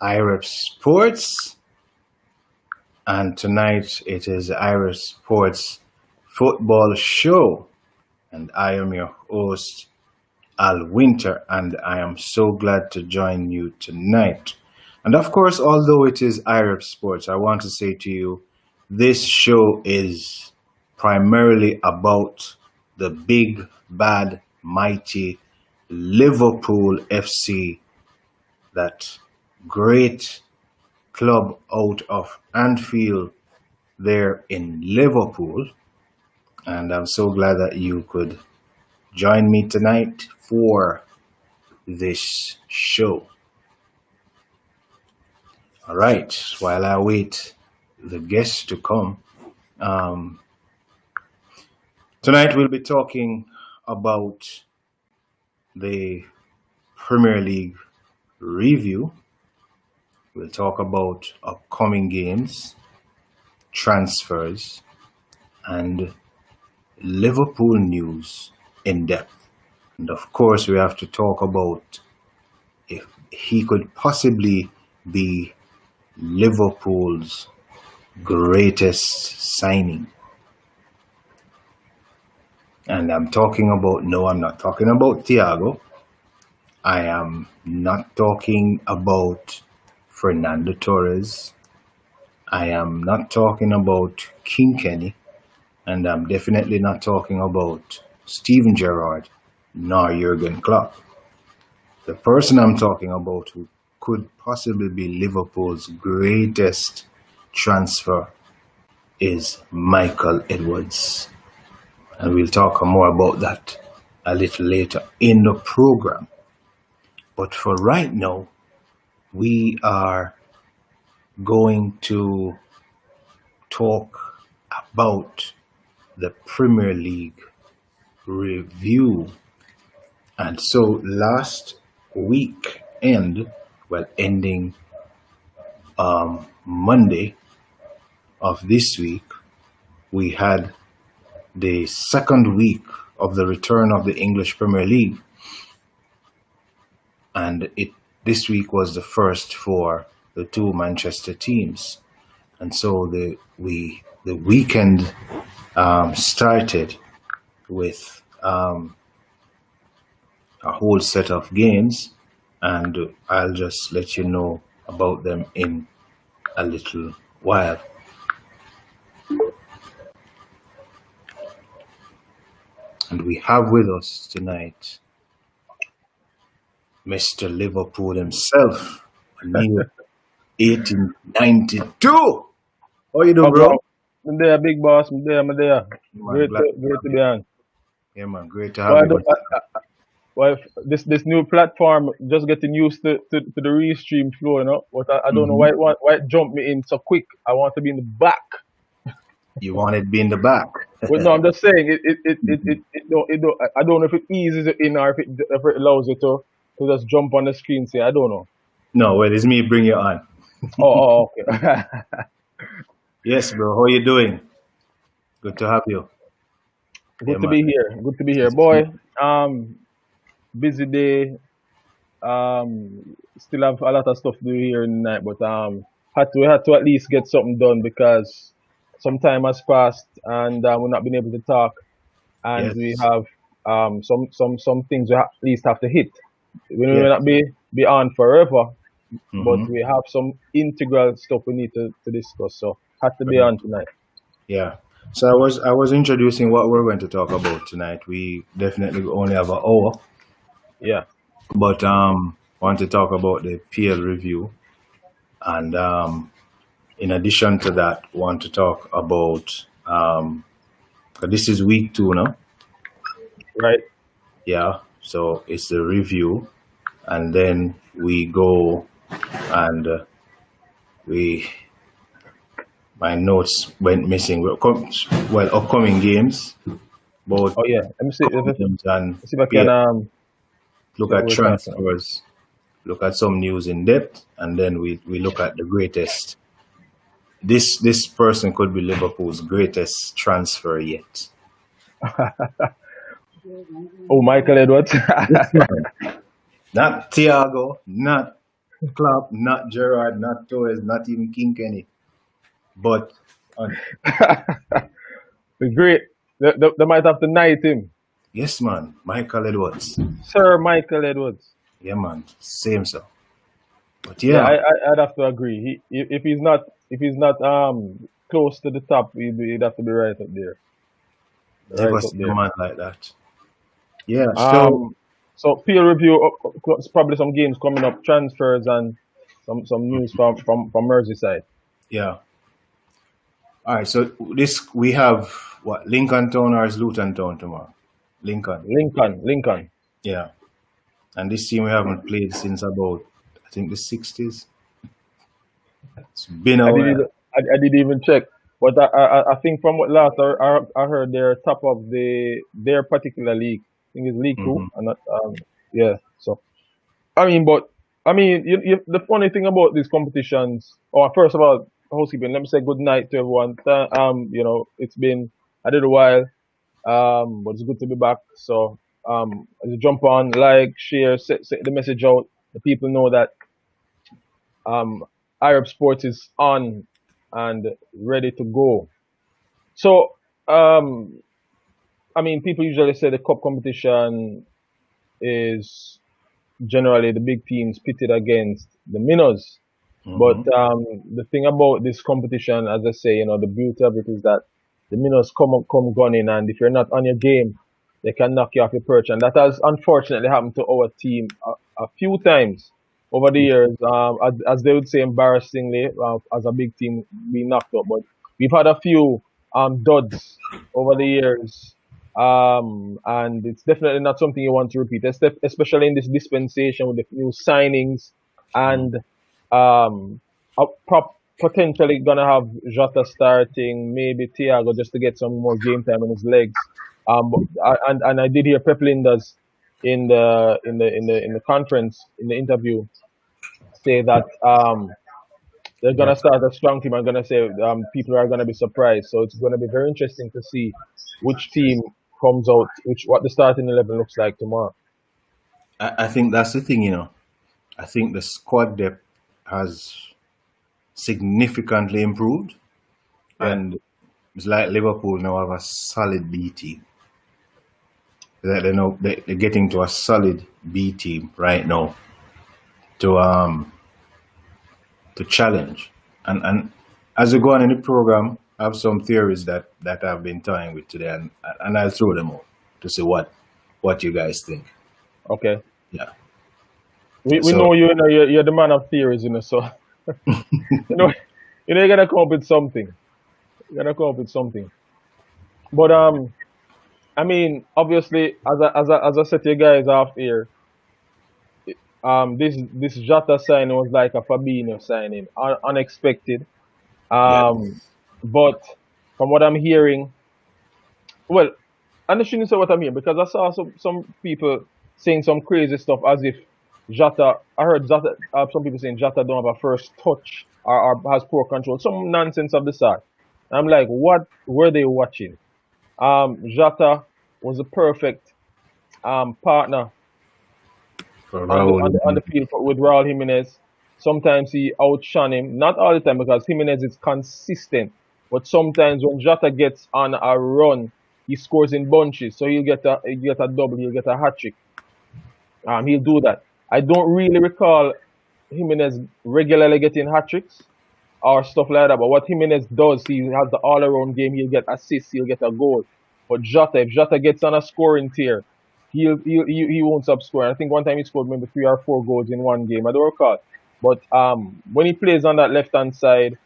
iRepSports, and tonight it is iRepSports football show, and I am your host, Al Winter, and I am so glad to join you tonight. And of course, although it is iRepSports, I want to say to you, this show is primarily about the big, bad, mighty Liverpool FC, that great club out of Anfield there in Liverpool. And I'm so glad that you could join me tonight for this show. All right, while I wait the guests to come, tonight we'll be talking about the Premier League review. We'll talk about upcoming games, transfers, and Liverpool news in depth. And of course, we have to talk about if he could possibly be Liverpool's greatest signing. And I'm not talking about Thiago. I am not talking about Fernando Torres. I am not talking about King Kenny. And I'm definitely not talking about Steven Gerrard nor Jurgen Klopp. The person I'm talking about who could possibly be Liverpool's greatest transfer is Michael Edwards. And we'll talk more about that a little later in the program. But for right now, we are going to talk about the Premier League review. And so last weekend, ending Monday of this week, we had the second week of the return of the English Premier League. And this week was the first for the two Manchester teams. And so the weekend started with a whole set of games, and I'll just let you know about them in a little while. And we have with us tonight Mr. Liverpool himself, Neil 1892. How you doing, bro? I'm there, big boss. I'm there. Great to be on. Yeah, man. Great to have you. Well, this new platform, just getting used to the restream flow, you know. But I don't know why it jumped me in so quick. I want to be in the back. You want it to be in the back? Well, no, I'm just saying it don't. I don't know if it eases it in or if it allows you to just jump on the screen. Say I don't know. No, well, it's me. Bring you on. Oh, okay. Yes, bro. How you doing? Good to have you. Good to be here. Good to be here, boy. Busy day. Still have a lot of stuff to do here in the night, but we had to at least get something done because some time has passed and we've not been able to talk, and yes, we have some things we at least have to hit. We may not be on forever, but we have some integral stuff we need to discuss. So had to be on tonight. Yeah. So I was introducing what we're going to talk about tonight. We definitely only have an hour. Yeah. But want to talk about the PL review, and in addition to that, want to talk about this is week 2 now. Right. Yeah. So it's the review, and then we go and my notes went missing. Upcoming games. Both. Oh yeah. Let me see. And see if I can look at transfers, look at some news in depth, and then we look at the greatest. This person could be Liverpool's greatest transfer yet. Oh, Michael Edwards. Not Thiago, not Klopp, not Gerrard, not Torres, not even Kinkenny, but on. The great. They might have to knight him. Yes, man. Michael Edwards. Sir Michael Edwards. Yeah, man. Same so. But Yeah, yeah, I'd have to agree. If he's not close to the top, he'd have to be right up there. Right never up seen a there. man like that. Yeah. So Um, so peer review, probably some games coming up, transfers and some news from Merseyside. yeah. All right. So this we have what Lincoln Town or is Luton Town tomorrow? Lincoln. Lincoln. Yeah. And this team we haven't played since about I think the 60s. It's been a I didn't while. even I didn't even check, but I think from what last I heard they're top of their particular league. I think it's League Two. Hmm. And not yeah. So I mean, but I mean, the funny thing about these competitions. Oh, first of all, housekeeping. Let me say good night to everyone. It's been a little while. But it's good to be back. So as you jump on, like, share, set the message out. The people know that um iRepSport is on and ready to go. So um I mean, people usually say the cup competition is generally the big teams pitted against the minnows. But Hmm. the thing about this competition, as I say, the beauty of it is that the minnows come gunning, and if you're not on your game, they can knock you off your perch. And that has unfortunately happened to our team a few times over the years. As they would say, embarrassingly, as a big team, we knocked up. But we've had a few duds over the years. And it's definitely not something you want to repeat, especially in this dispensation with the new signings and um, potentially gonna have Jota starting, maybe Thiago just to get some more game time in his legs. And I did hear Pep Linders in the conference in the interview say that they're Yeah. gonna start a strong team. I'm gonna say people are gonna be surprised. So it's gonna be very interesting to see which team comes out, which what the starting 11 looks like tomorrow. I think that's the thing, I think the squad depth has significantly improved, Yeah. and it's like Liverpool now have a solid B team. That they know they're getting to a solid B team right now to challenge. And as we go on in the program, I have some theories that I've been toying with today, and I'll throw them out to see what you guys think. Okay. Yeah. We So know you're the man of theories, so you know you're gonna come up with something. You're gonna come up with something. But I mean, obviously, as I said to you guys off here, this Jota signing was like a Fabinho signing, unexpected. yeah. But from what I'm hearing, well, and I shouldn't say what I'm hearing because I saw some people saying some crazy stuff as if Jota. I heard Jota. Some people saying Jota don't have a first touch or has poor control. Some nonsense of the sort. I'm like, what were they watching? Jota was a perfect partner For on the Raul. on the, on the field with Raul Jimenez. Sometimes he outshone him, not all the time because Jimenez is consistent. But sometimes when Jota gets on a run, he scores in bunches. So he'll get a double, he'll get a hat trick. He'll do that. I don't really recall Jimenez regularly getting hat tricks or stuff like that. But what Jimenez does, he has the all-around game. He'll get assists, he'll get a goal. But if Jota gets on a scoring tier, he won't stop scoring. I think one time he scored maybe 3 or 4 goals in one game. I don't recall. But when he plays on that left-hand side,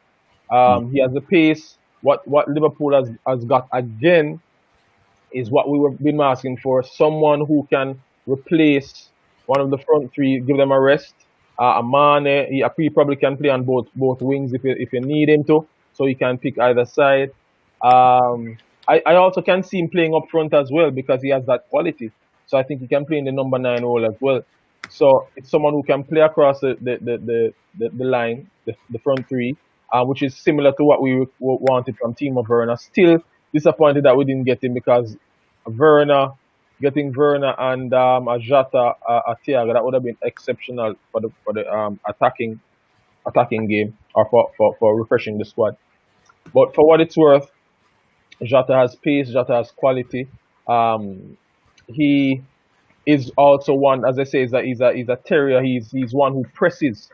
he has the pace. What Liverpool has got again is what we were been asking for: someone who can replace one of the front three, give them a rest. A Mane, he probably can play on both wings if you need him to, so he can pick either side. I also can see him playing up front as well because he has that quality. So I think he can play in the number 9 role as well. So it's someone who can play across the line, the front three, which is similar to what we wanted from Timo Werner. Still disappointed that we didn't get him because Werner getting Werner and a Jota, a Thiago, that would have been exceptional for the attacking game, or for refreshing the squad. But for what it's worth, Jota has pace, Jota has quality. Um, he is also one, as I say, he's a terrier. He's one who presses,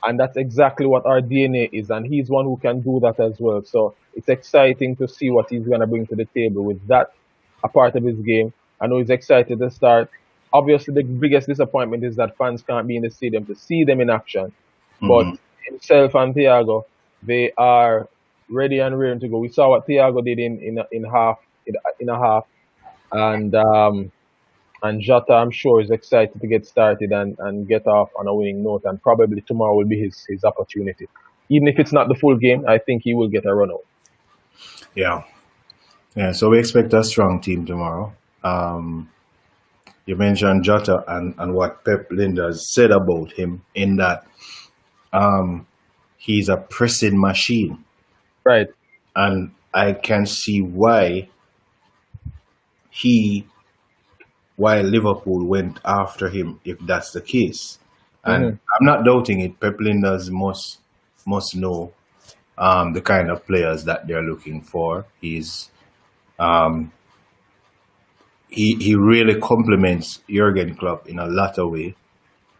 and that's exactly what our DNA is. And he's one who can do that as well. So it's exciting to see what he's gonna bring to the table with that a part of his game. I know he's excited to start. Obviously, the biggest disappointment is that fans can't be in the stadium to see them in action. But Hmm. himself and Thiago, they are ready and raring to go. We saw what Thiago did in a half, and Jota, I'm sure, is excited to get started and get off on a winning note. And probably tomorrow will be his opportunity. Even if it's not the full game, I think he will get a run out. Yeah. Yeah. So we expect a strong team tomorrow. You mentioned Jota and what Pep Linders said about him in that um, he's a pressing machine. Right. And I can see he why Liverpool went after him if that's the case. And Hmm. I'm not doubting it. Pep Linders must know the kind of players that they're looking for. Um, he really complements Jurgen Klopp in a lot of way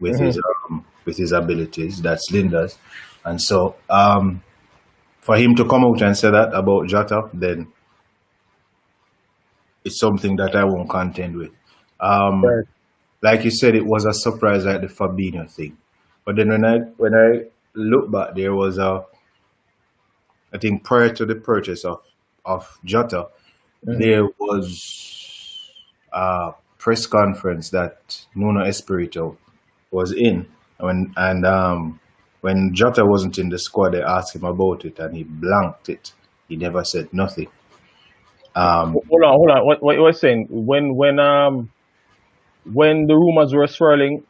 Hmm. with his abilities. That's Linders, and so for him to come out and say that about Jota, then it's something that I won't contend with. Um, Right. like you said, it was a surprise like the Fabinho thing, but then when I look back, there was I think prior to the purchase of Jota, Hmm. there was a press conference that Nuno Espirito was in when Jota wasn't in the squad, they asked him about it and he blanked it. He never said nothing. Um, Hold on. What you were saying when the rumors were swirling,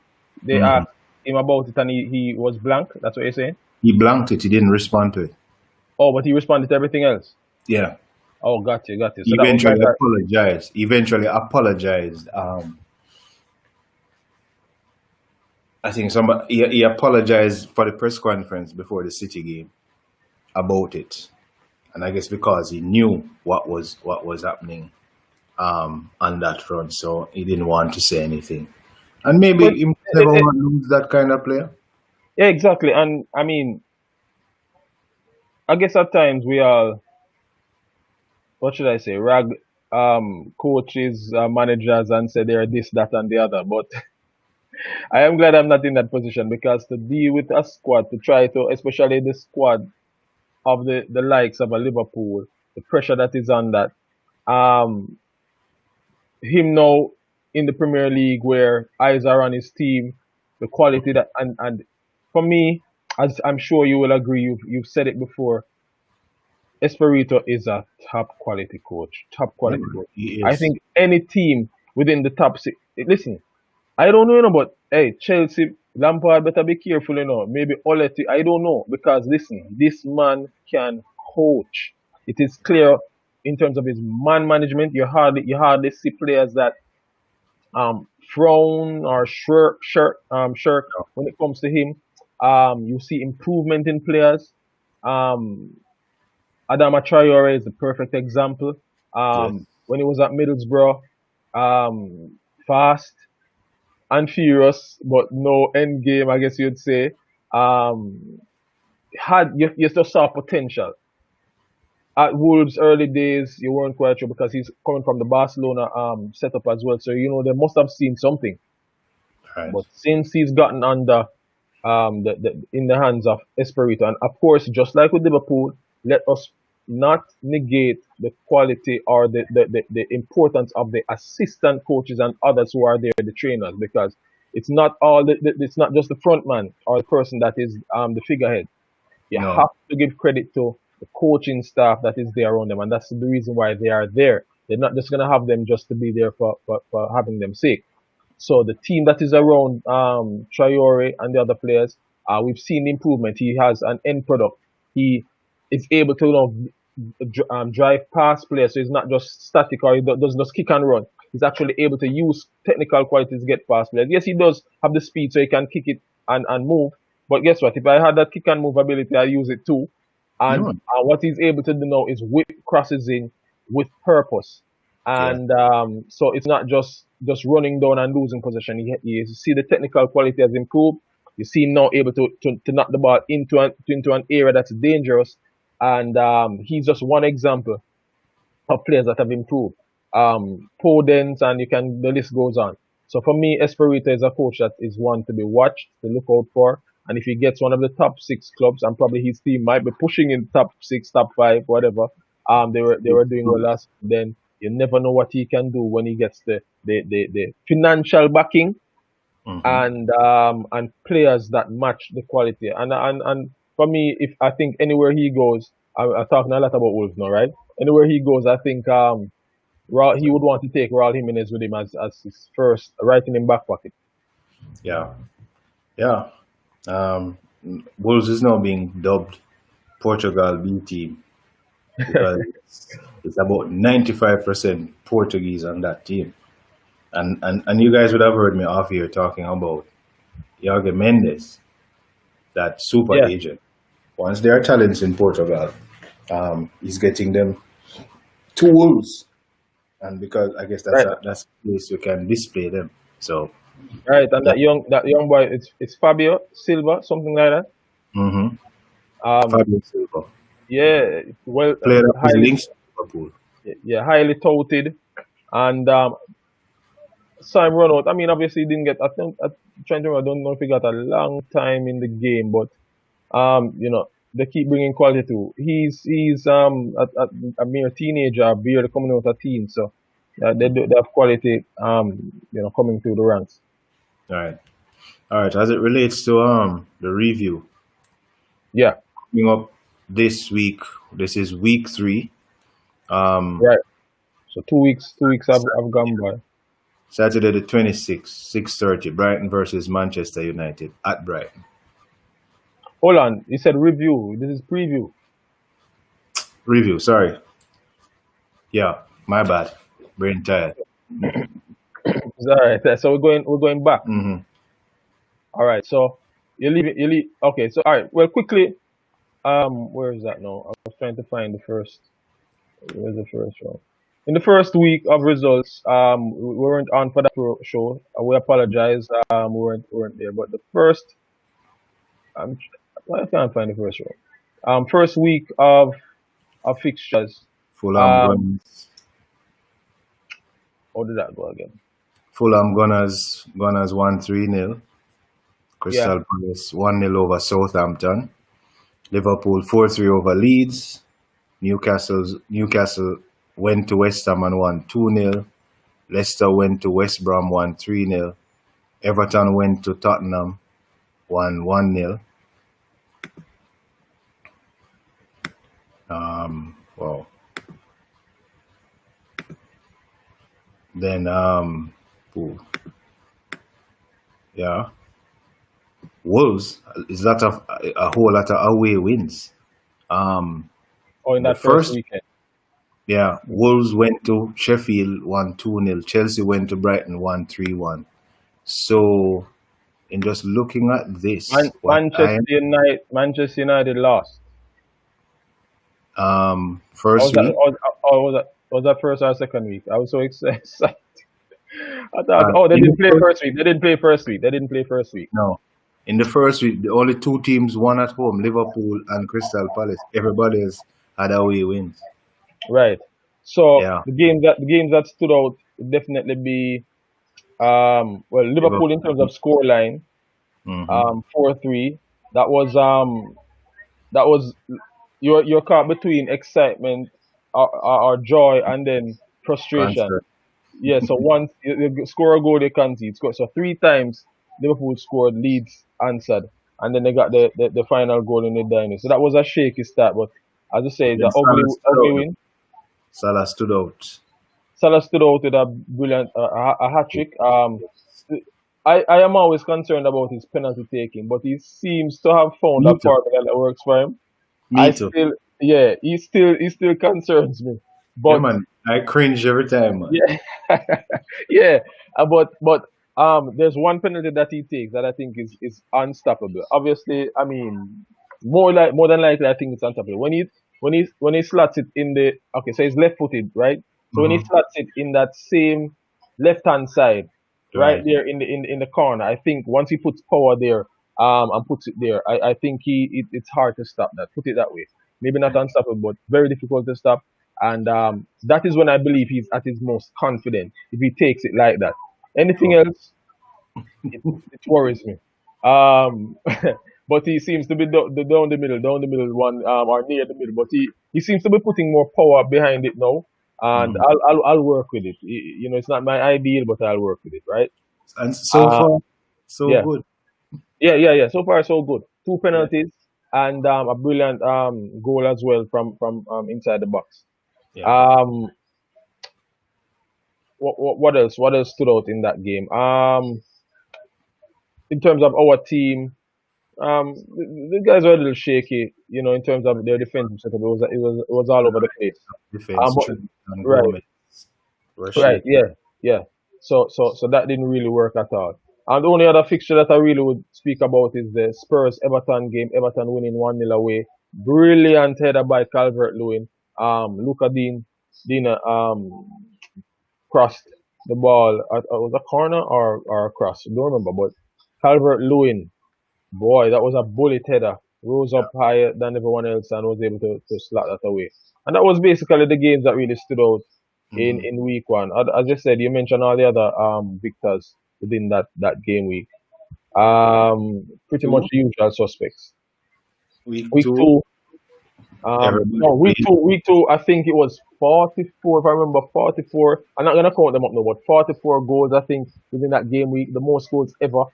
they mhm. asked him about it and he was blank. That's what you're saying. He blanked it. He didn't respond to it. Oh, but he responded to everything else. Yeah. Oh, got you, got you. So He that was eventually like a apologized. Eventually apologized. I think he apologized for the press conference before the City game about it, and I guess because he knew what was happening on that front, so he didn't want to say anything. And maybe but he it, never it, want to lose that kind of player. yeah, exactly. And I mean, I guess at times we all, what should I say, rag coaches, managers, and say they're this, that, and the other. But I am glad I'm not in that position because to deal with a squad, to try to, especially the squad of the likes of a Liverpool, the pressure that is on that. Um, him now in the Premier League where eyes are on his team, the quality that and for me, as I'm sure you will agree, you've said it before, Espirito is a top quality coach. Top Yeah, quality coach. he I is. think any team within the top six. Listen, I don't know, but hey, Chelsea, Lampard better be careful, Maybe Oleti, I don't know because listen, this man can coach. It is clear in terms of his man management. You hardly see players that frown or shirk when it comes to him. You see improvement in players. Um, Adama Traore is the perfect example. Yes. When he was at Middlesbrough, fast and furious, but no end game, I guess you'd say. Um, you just saw potential. At Wolves' early days, you weren't quite sure because he's coming from the Barcelona setup as well. So they must have seen something. Right. But since he's gotten under in the hands of Espirito. And of course, just like with Liverpool, let us not negate the quality or the importance of the assistant coaches and others who are there, the trainers, because it's not just the front man or the person that is the figurehead. You No. have to give credit to the coaching staff that is there around them, and that's the reason why they are there. They're not just gonna have them just to be there for having them sake. So the team that is around Traore and the other players, we've seen improvement. He has an end product. He is able to drive past players. So he's not just static or he doesn't just kick and run. He's actually able to use technical qualities to get past players. Yes, he does have the speed so he can kick it and move. But guess what? If I had that kick and move ability, I use it too. And No. what he's able to do now is whip crosses in with purpose. Yeah. And so it's not just running down and losing possession. You see the technical quality has improved. You see him now able to knock the ball into an area that's dangerous. And he's just one example of players that have improved. Podence and the list goes on. So for me, Espirito is a coach that is one to be watched, to look out for. And if he gets one of the top 6 clubs, and probably his team might be pushing in top 6, top 5, whatever. They were doing well last. Then you never know what he can do when he gets the financial backing and players that match the quality. And for me, if I think anywhere he goes, I'm talking a lot about Wolves now, right? Anywhere he goes, I think he would want to take Raul Jimenez with him as his first, right in his back pocket. Yeah. Yeah. Wolves is now being dubbed Portugal B team because it's about 95% Portuguese on that team. And you guys would have heard me off here talking about Jorge Mendes, that super Yeah, agent. Once there are talents in Portugal, he's getting them to Wolves. And because I guess right, that's a place you can display them. So right. And that, that young boy, it's Fabio Silva, something like that. mm-hmm. Um, Fabio Silva, yeah, well, player of his highly, links to Liverpool. yeah, highly touted, and saw him run out. I mean, obviously, he didn't get. I think I'm trying to remember. I don't know if he got a long time in the game, but they keep bringing quality too. He's a mere teenager, barely coming out a teen, so they have quality coming through the ranks. All right. All right. As it relates to the review Yeah, coming up this week, this is week 3. Um, right. So 2 weeks have gone by. Saturday the 26th, 6:30, Brighton versus Manchester United at Brighton. Hold on, you said review. This is preview. Review. Sorry. Yeah, my bad. Brain tired. Is that right? So we're going back. Mm-hmm. All right. So you leave it. You leave. Okay. So all right. Well, quickly. Where is that now? I was trying to find the first. Where's the first one? In the first week of results, we weren't on for that show. We apologize. We weren't there. But the first, um, I can't find the first one. First week of fixtures. Fulham Um, Gunners. how did that go again? Fulham Gunners 1-3-0. Yeah. Crystal Palace 1-0 over Southampton. Liverpool 4-3 over Leeds. Newcastle went to West Ham and won 2-0. Leicester went to West Brom, won 3-0. Everton went to Tottenham, won 1-0. Wow. Then ooh, yeah, Wolves is a whole lot of away wins. Oh, in The that first first, weekend. yeah, Wolves went to Sheffield, won 2-0. Chelsea went to Brighton, won 3-1. So, in just looking at this, Manchester United lost. Or was first that? week, Or was that first or second week? I was so excited. I thought, uh, oh, they in the didn't play first, first week. They didn't play first week. They didn't play first week. no, in the first week, the only 2 teams won at home, Liverpool and Crystal Palace. Everybody else had away wins. Right. So Yeah, the games that stood out would definitely be Liverpool in terms of Liverpool. scoreline, Mm-hmm. 4-3. That was you're caught between excitement or joy and then frustration. Concert. Yeah, so once you score a goal, they concede. So 3 times Liverpool scored, Leeds answered, and then they got the final goal in the dying. So that was a shaky start, but as I say, it's Then an ugly Salah stood ugly out. win. Salah stood out. Salah stood out with a brilliant a hat trick. I am always concerned about his penalty taking, but he seems to have found a Me too. formula that works for him. I Me too. still, yeah, he still concerns me. Yeah, But man. I cringe every time, man. yeah, yeah. But there's one penalty that he takes that I think is unstoppable. Obviously, I mean, more than likely, I think it's unstoppable. When he slots it in the okay, so he's left-footed, right? So when he Hmm. slots it in that same left-hand side, right Right. there in the corner, I think once he puts power there, and puts it there, I think it's hard to stop that. Put it that way. Maybe not unstoppable, but very difficult to stop. And that is when I believe he's at his most confident if he takes it like that. Anything Oh. else, it worries me. Um, but he seems to be down the middle one, or near the middle. But he seems to be putting more power behind it now, and Mhm. I'll work with it. It's not my ideal, but I'll work with it, right? And so Uh, far, so yeah, good. yeah. So far, so good. Two Yeah. penalties and a brilliant goal as well from inside the box. Yeah. Um, what else? What else stood out in that game? In terms of our team, the guys were a little shaky, in terms of their defensive setup. It was all over the place. Defense, But True, and right, Gomez were right, shaky. yeah. So that didn't really work at all. And the only other fixture that I really would speak about is the Spurs Everton game. Everton winning 1-0 away. Brilliant header by Calvert Lewin. Luca Dean crossed the ball at was a corner or a cross. I don't remember, but Calvert Lewin, boy, that was a bullet header. Rose Yeah. up higher than everyone else and was able to slot that away. And that was basically the games that really stood out Hmm. in week one. As I said, you mentioned all the other victors within that game week. Pretty much Two, the usual suspects. week Week two, two, everybody no, week played. two, week two, I think it was 44, if I remember, 44. I'm not going to count them up now, but 44 goals, I think, within that game week, the most goals ever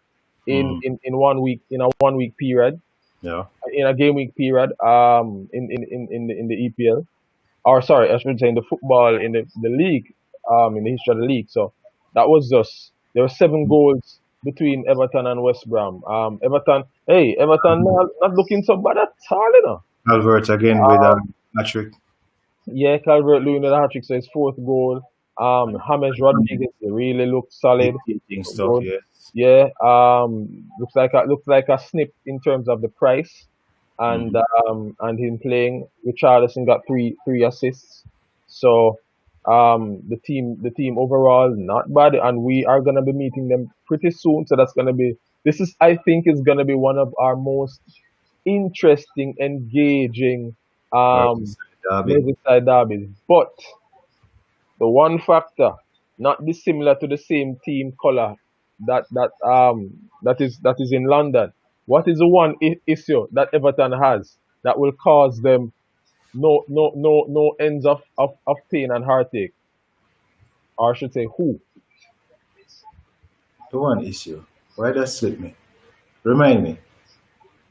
Hmm. in 1 week, in a 1 week period, Yeah. in a game week period, in the EPL, or sorry, I should say in the football, in the league, in the history of the league. So that was just, there were 7 goals between Everton and West Brom. Everton not looking so bad at all, you know. Calvert again with a hat-trick. Yeah, Calvert Lewin with a hat trick, so his fourth goal. James Rodriguez really looked solid. Dictating stuff, Good. yes. Yeah. Looks like a snip in terms of the price, and Hmm. him playing. Richarlison got three assists. So the team overall not bad, and we are gonna be meeting them pretty soon. So that's gonna be this is I think is gonna be one of our most interesting, engaging um Merseyside derby. Merseyside derbies. But the one factor, not dissimilar to the same team color that is in London. What is the one issue that Everton has that will cause them no ends of pain and heartache? Or I should say who? The one issue. Why that slip me? Remind me.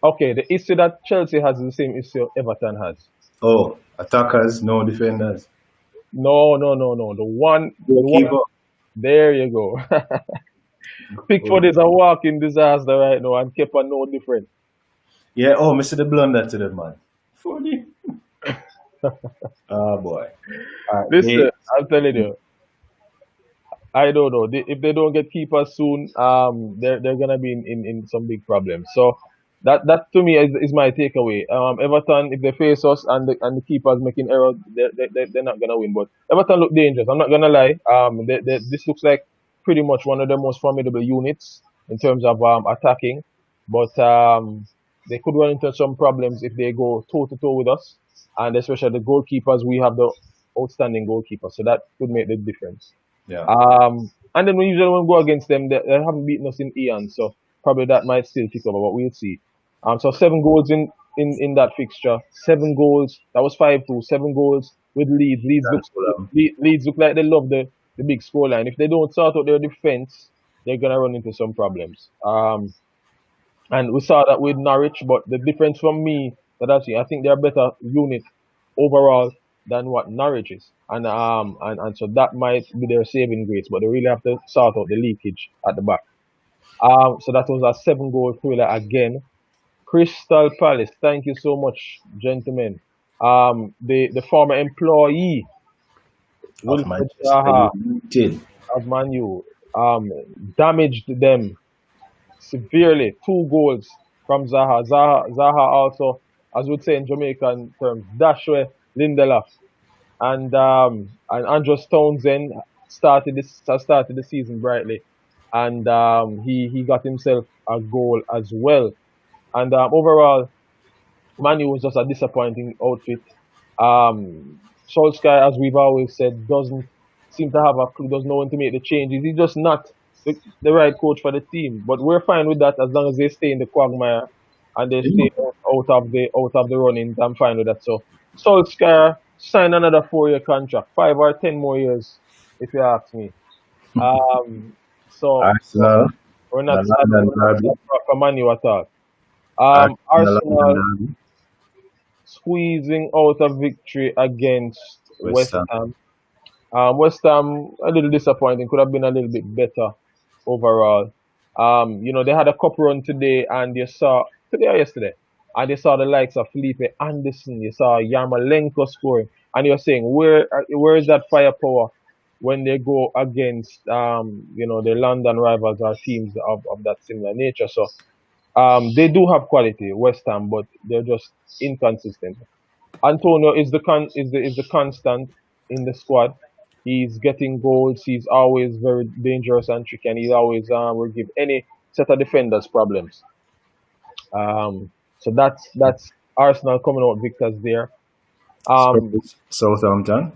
Okay, the issue that Chelsea has is the same issue Everton has. Oh, attackers, no defenders. No. The one Goalkeeper. there you go. Pickford Oh. is a walking disaster right now and Kepa no different. Yeah, oh, Mr. the blunder to the man. Funny. Ah, boy. All right, Listen, I'm telling you, I don't know. If they don't get keepers soon, they're gonna be in some big problems. So that to me is my takeaway. Everton, if they face us and the keepers making errors, they're not gonna win. But Everton look dangerous. I'm not gonna lie. This looks like pretty much one of the most formidable units in terms of attacking. But they could run into some problems if they go toe to toe with us, and especially the goalkeepers. We have the outstanding goalkeeper, so that could make the difference. yeah. And then we usually when we go against them, they haven't beaten us in Ian, so probably that might still tick over, but we'll see. So 7 goals in that fixture, 7 goals. That was 5-2, 7 goals with Leeds. That's what Leeds look like they love the big scoreline. If they don't sort out their defense, they're gonna run into some problems. And we saw that with Norwich, but the difference from me that I've seen, I think they're a better unit overall than what Norwich is. And so that might be their saving grace, but they really have to sort out the leakage at the back. So that was a 7 goal thriller again. Crystal Palace, thank you so much, gentlemen. The former employee Of Wilfred Manchester Zaha United. of Man U um, damaged them severely. 2 goals from Zaha. Zaha also, as we'd say in Jamaican terms, Dashwe Lindelof and Andros Townsend started the season brightly, and he got himself a goal as well. And overall, Manu was just a disappointing outfit. Solskjaer, as we've always said, doesn't seem to have a clue, doesn't know when to make the changes. He's just not the right coach for the team. But we're fine with that as long as they stay in the quagmire and they Yeah. stay out of the runnings. I'm fine with that. So Solskjaer sign another 4-year contract, 5 or 10 more years, if you ask me. Um, so Arsenal, we're the not sad. London We're not Derby. sad for Manu at all. Arsenal, the Arsenal London Derby. squeezing out a victory against West West Ham. Ham. West Ham a little disappointing. Could have been a little bit better overall. They had a cup run today, and you saw today or yesterday, and you saw the likes of Felipe Anderson. You saw Yarmolenko scoring, and you're saying where is that firepower when they go against the London rivals or teams of that similar nature? So they do have quality, West Ham, but they're just inconsistent. Antonio is the constant in the squad. He's getting goals. He's always very dangerous and tricky, and he always will give any set of defenders problems. So that's Arsenal coming out victors there. Um, Spurs, Southampton,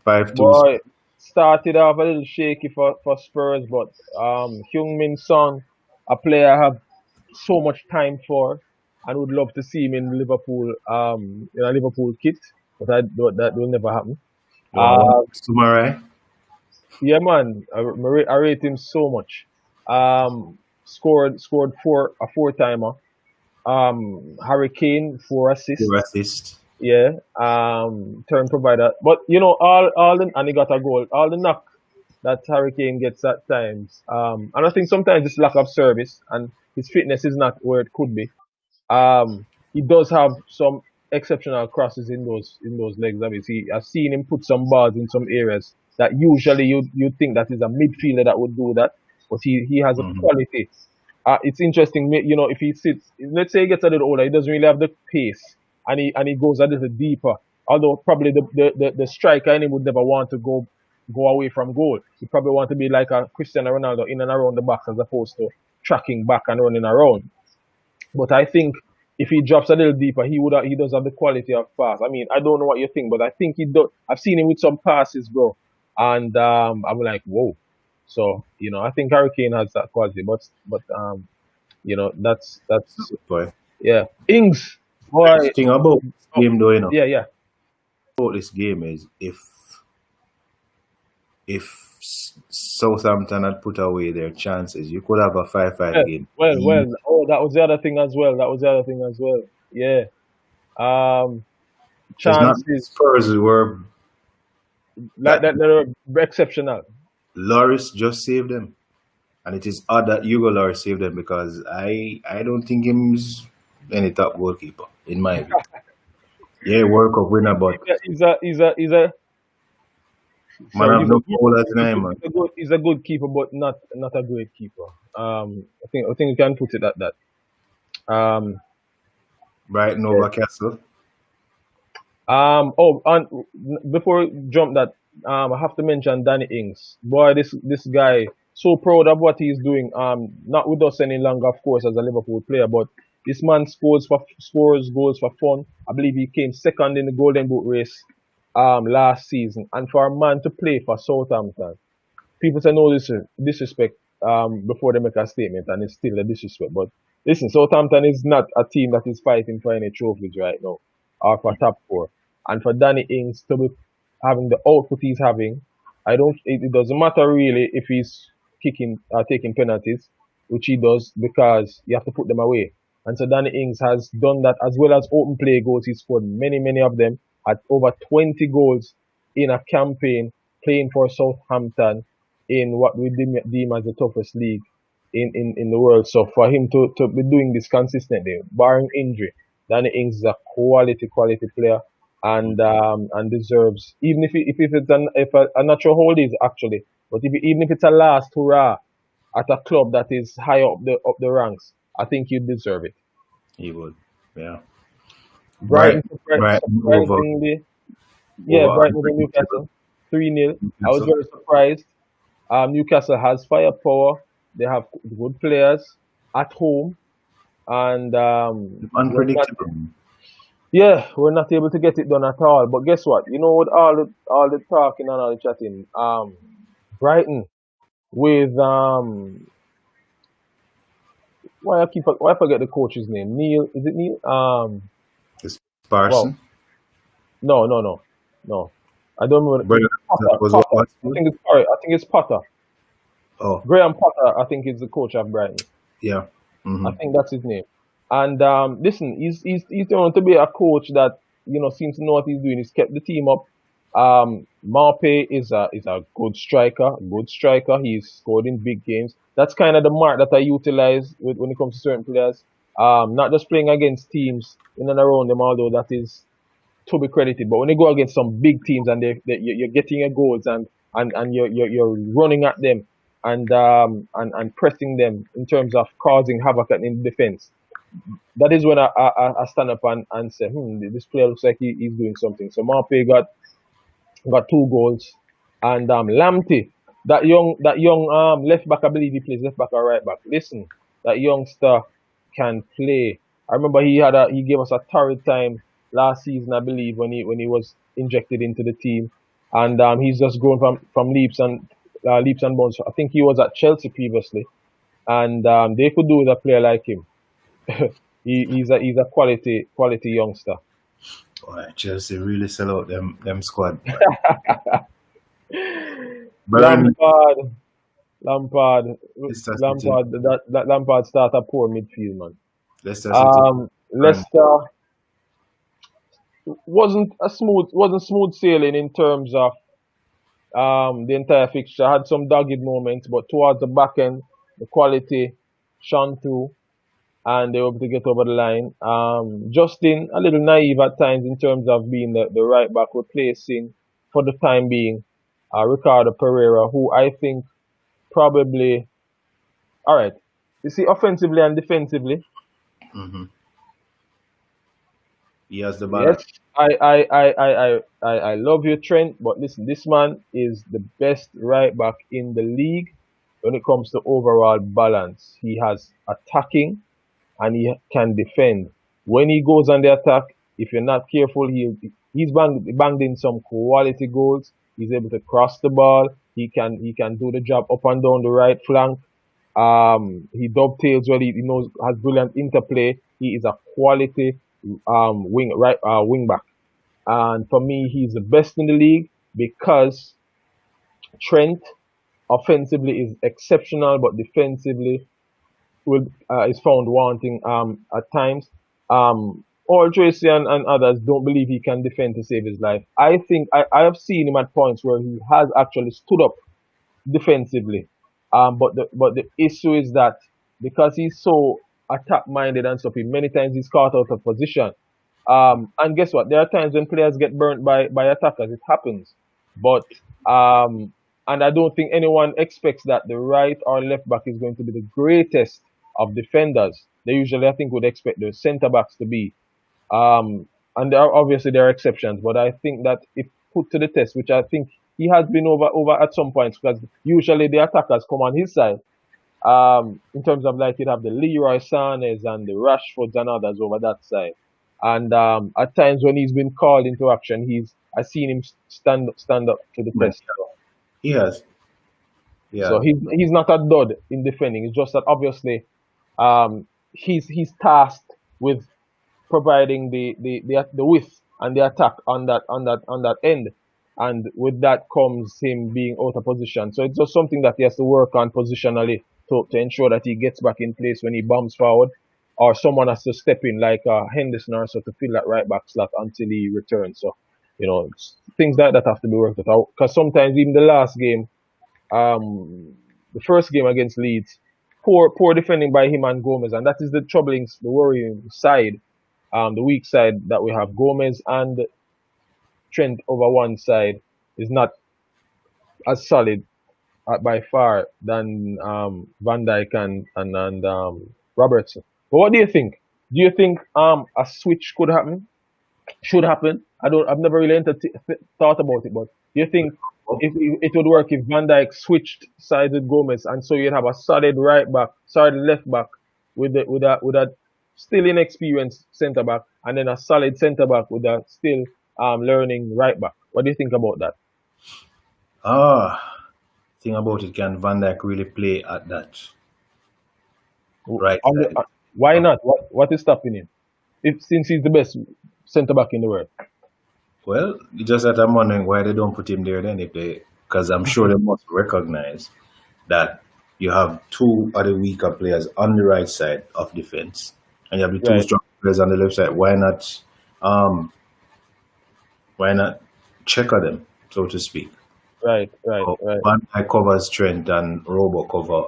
5-2. boy, started off a little shaky for Spurs, but Heung-min Son, a player I have so much time for, and would love to see him in Liverpool, in a Liverpool kit, but that will never happen. You want one Uh, Sumare? yeah, man, I rate him so much. Scored a four timer. Harry Kane 4 assists. 4 assists. Yeah. Turn provider, but and he got a goal. All the knock that Harry Kane gets at times. And I think sometimes it's lack of service and his fitness is not where it could be. He does have some exceptional crosses in those legs. Obviously, I've seen him put some balls in some areas that usually you think that is a midfielder that would do that, but he has a Mhm. quality. It's interesting, if he sits, let's say he gets a little older, he doesn't really have the pace, and he goes a little deeper. Although probably the striker in him would never want to go away from goal. He probably want to be like a Cristiano Ronaldo in and around the box as opposed to tracking back and running around. But I think if he drops a little deeper, he does have the quality of pass. I mean, I don't know what you think, but I think he does. I've seen him with some passes, bro, and I'm like, whoa. So I think Harry Kane has that quality, but that's Good boy. yeah. Ings, The boy, thing about this oh, game, though, yeah, yeah, about this game is if Southampton had put away their chances, you could have a 5-5 yeah. game. Well. Oh, that was the other thing as well. That was the other thing as well. Yeah. Um, It's not Chances Spurs who were like that that they're exceptional. Loris just saved them. And it is odd that Hugo Loris saved them because I don't think he's any top goalkeeper, in my view. Yeah, World Cup winner, but He's a man sorry. have no goal as name, man. He's a good keeper, but not a great keeper. I think you can put it at that. Um, Brighton over Castle. and before we jump that, I have to mention Danny Ings. Boy, this guy so proud of what he's doing. Not with us any longer, of course, as a Liverpool player, but this man scores goals for fun. I believe he came second in the Golden Boot race last season, and for a man to play for Southampton, people say no disrespect before they make a statement, and it's still a disrespect. But listen, Southampton is not a team that is fighting for any trophies right now, or for top four. And for Danny Ings to be having the output he's having, I don't. It doesn't matter really if he's taking penalties, which he does because you have to put them away. And so Danny Ings has done that as well as open play goals. He scored many of them at over 20 goals in a campaign playing for Southampton in what we deem as the toughest league in the world. So for him to be doing this consistently, barring injury, Danny Ings is a quality player. and deserves, even if it's if I'm not sure how old he is actually, but even if it's a last hurrah at a club that is high up the ranks, I think you deserve it. He would. Yeah. Brighton Brighton over surprisingly, yeah, over Brighton over unpredictable. Newcastle, 3-0. I was Newcastle. very surprised. Newcastle has firepower. They have good players at home, and we're not. Unpredictable. Yeah, we're not able to get it done at all. But guess what? You know, with all the talking and all the chatting, Brighton with why I forget the coach's name? Neil, is it Neil? This Well, Parson. no. I don't remember. But that Potter, was Potter. what I think it's sorry. I think it's Potter. Oh, Graham Potter. I think is the coach of Brighton. yeah. I Hmm. think that's his name. And listen, he's known to be a coach that seems to know what he's doing. He's kept the team up. Marpe is a good striker, good striker. He's scored in big games. That's kind of the mark that I utilize when it comes to certain players. Not just playing against teams in and around them, although that is to be credited. But when you go against some big teams and you're getting your goals and you're running at them and pressing them in terms of causing havoc in defense, that is when I stand up and say, this player looks like he's doing something. So Marpe got 2 goals, and Lamptey, that young left back, I believe he plays left back or right back. Listen, that youngster can play. I remember he gave us a torrid time last season, I believe, when he was injected into the team, and he's just grown from leaps and bounds. I think he was at Chelsea previously, and they could do with a player like him. He's a quality youngster. Boy, Chelsea really sell out them squad. Burnley, Lampard, Lampard, Leicester City, Lampard. That Lampard start a poor midfield, man. Leicester City, Burnley. Leicester wasn't smooth sailing in terms of the entire fixture. Had some dogged moments, but towards the back end, the quality shone through, and they were able to get over the line. Justin, a little naive at times in terms of being the right back, replacing for the time being Ricardo Pereira, who I think probably, all right. You see, offensively and defensively, Hmm. He has the yes, balance. I love you, Trent, but listen, this man is the best right back in the league when it comes to overall balance. He has attacking and he can defend. When he goes on the attack, if you're not careful, he's banged in some quality goals. He's able to cross the ball. He can do the job up and down the right flank. He dovetails well. He knows has brilliant interplay. He is a quality wing back, and for me, he's the best in the league because Trent offensively is exceptional, but defensively is found wanting at times. All Tracy and others don't believe he can defend to save his life. I think I have seen him at points where he has actually stood up defensively. But the issue is that because he's so attack minded and stuff, many times he's caught out of position. And guess what? There are times when players get burnt by attackers. It happens. But and I don't think anyone expects that the right or left back is going to be the greatest of defenders. They usually, I think, would expect the centre backs to be. And there are exceptions, but I think that if put to the test, which I think he has been over at some points, because usually the attackers come on his side. In terms of like you'd have the Leroy Sanes and the Rashfords and others over that side. And at times when he's been called into action, I've seen him stand up to the Yeah, test. he has. So Yeah. he's not a dud in defending. It's just that obviously he's tasked with providing the width and the attack on that end. And with that comes him being out of position. So it's just something that he has to work on positionally to ensure that he gets back in place when he bombs forward, or someone has to step in like Henderson or so to fill that right back slot until he returns. So it's things like that have to be worked out, because sometimes even the last game, the first game against Leeds, poor defending by him and Gomez, and that is the worrying side, the weak side that we have. Gomez and strength over one side is not as solid by far than Van Dijk and Robertson. But what do you think? Do you think a switch could happen? Should happen? I've never really thought about it, but do you think if it would work if Van Dijk switched sides with Gomez, and so you'd have a solid right back, solid left back with a still inexperienced centre back, and then a solid centre back with a still learning right back? What do you think about that? Thing about it, can Van Dijk really play at that right On the, side? why not? What is stopping him? Since he's the best centre back in the world. Well, it's just that I'm wondering why they don't put him there then, if they, because I'm sure they must recognize that you have two other weaker players on the right side of defense, and you have the two Right, strong players on the left side. Um why not checker them, so to speak? right, right, So right, Van Dijk covers Trent and Robo cover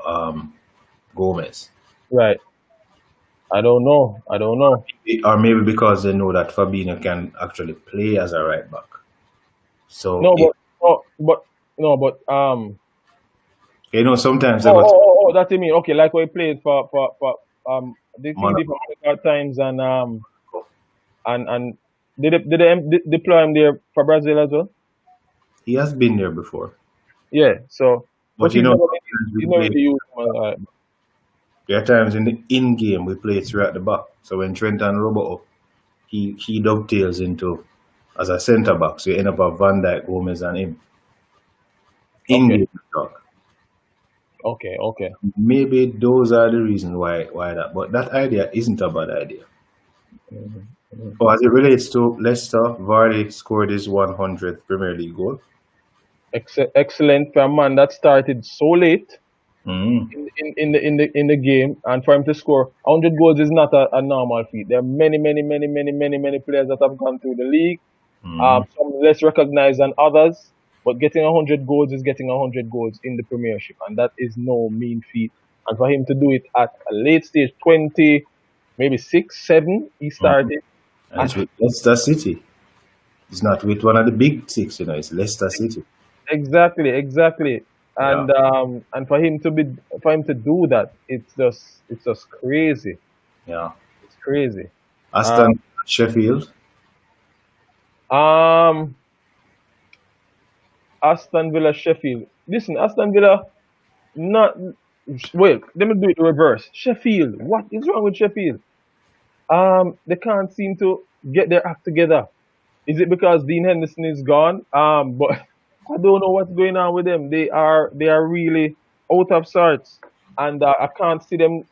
Gomez. right. I don't know. I don't know. Or maybe because they know that Fabinho can actually play as a right back. So No, but sometimes they oh, got oh, oh, oh, that you mean? Okay, like we played for the team Monaco. different times and did they deploy him there for Brazil as well? He has been there before. Yeah. So, but But you know, sometimes we he's never play, really used him. there are times in the in game we play three at the back. So when Trent and Robo up, he dovetails into as a centre back. So you end up with Van Dijk, Gomez, and him. In Okay, game talk. okay. Maybe those are the reasons why that. But that idea isn't a bad idea. Mhm, mhm. Oh, as it relates to Leicester, Vardy scored his 100th Premier League goal. Excellent for a man that started so late Mm. in the game, and for him to score 100 goals is not a normal feat. There are many players that have gone through the league, Mm. some less recognized than others, but getting 100 goals is getting 100 goals in the Premiership, and that is no mean feat. And for him to do it at a late stage, 20, maybe 6, 7, he Mm. started. And And it's with Leicester City. It's not with one of the big six, it's Leicester City. exactly, Yeah, and for him to do that, it's just crazy. yeah. It's crazy. Um, Aston Sheffield. um, Aston Villa, Sheffield. Listen, Aston Villa, not well. Let me do it the reverse. Sheffield, what is wrong with Sheffield? They can't seem to get their act together. Is it because Dean Henderson is gone? But I don't know what's going on with them. They are really out of sorts, and I can't see them.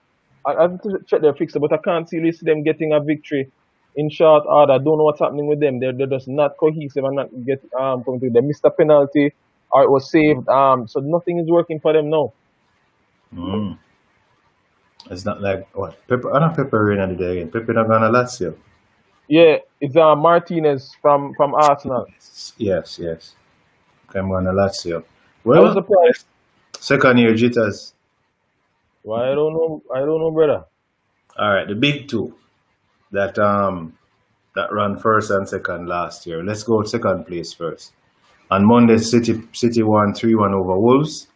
I have to check their fixture, but I can't really see them getting a victory in short order. I don't know what's happening with them. They're just not cohesive and not get coming through. They missed a penalty, or it was saved. So nothing is working for them now. Mm. It's not like what Pepper. I don't Pepper in the day again. Pepper not gonna Lazio. Yeah, it's Martinez from Arsenal. Yes. I'm gonna Lazio. I was Well, surprised. second year jitters. Well, I don't know. I don't know, brother. All right, the big two that ran first and second last year. Let's go second place first. On Monday, City won 3-1 over Wolves.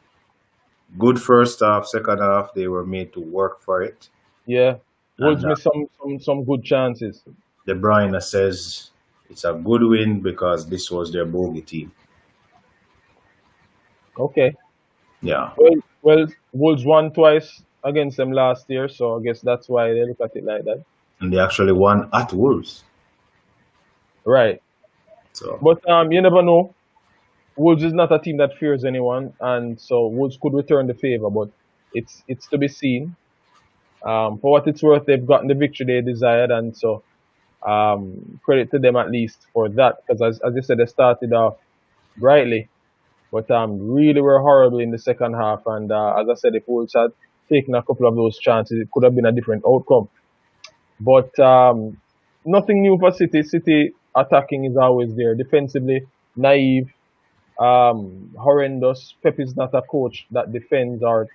Good first half, second half they were made to work for it. Yeah, Wolves And missed some good chances. De Bruyne says it's a good win because this was their bogey team. Okay. Yeah, Well, Wolves won twice against them last year, so I guess that's why they look at it like that. and they actually won at Wolves. Right. So But you never know. Wolves is not a team that fears anyone, and so Wolves could return the favor. But it's to be seen. For what it's worth, they've gotten the victory they desired, and so credit to them at least for that. Because as you said, they started off brightly, but really were horrible in the second half. And as I said, if Wolves had taken a couple of those chances, it could have been a different outcome. But nothing new for City. City attacking is always there. Defensively, naive, horrendous. Pep is not a coach that defends, or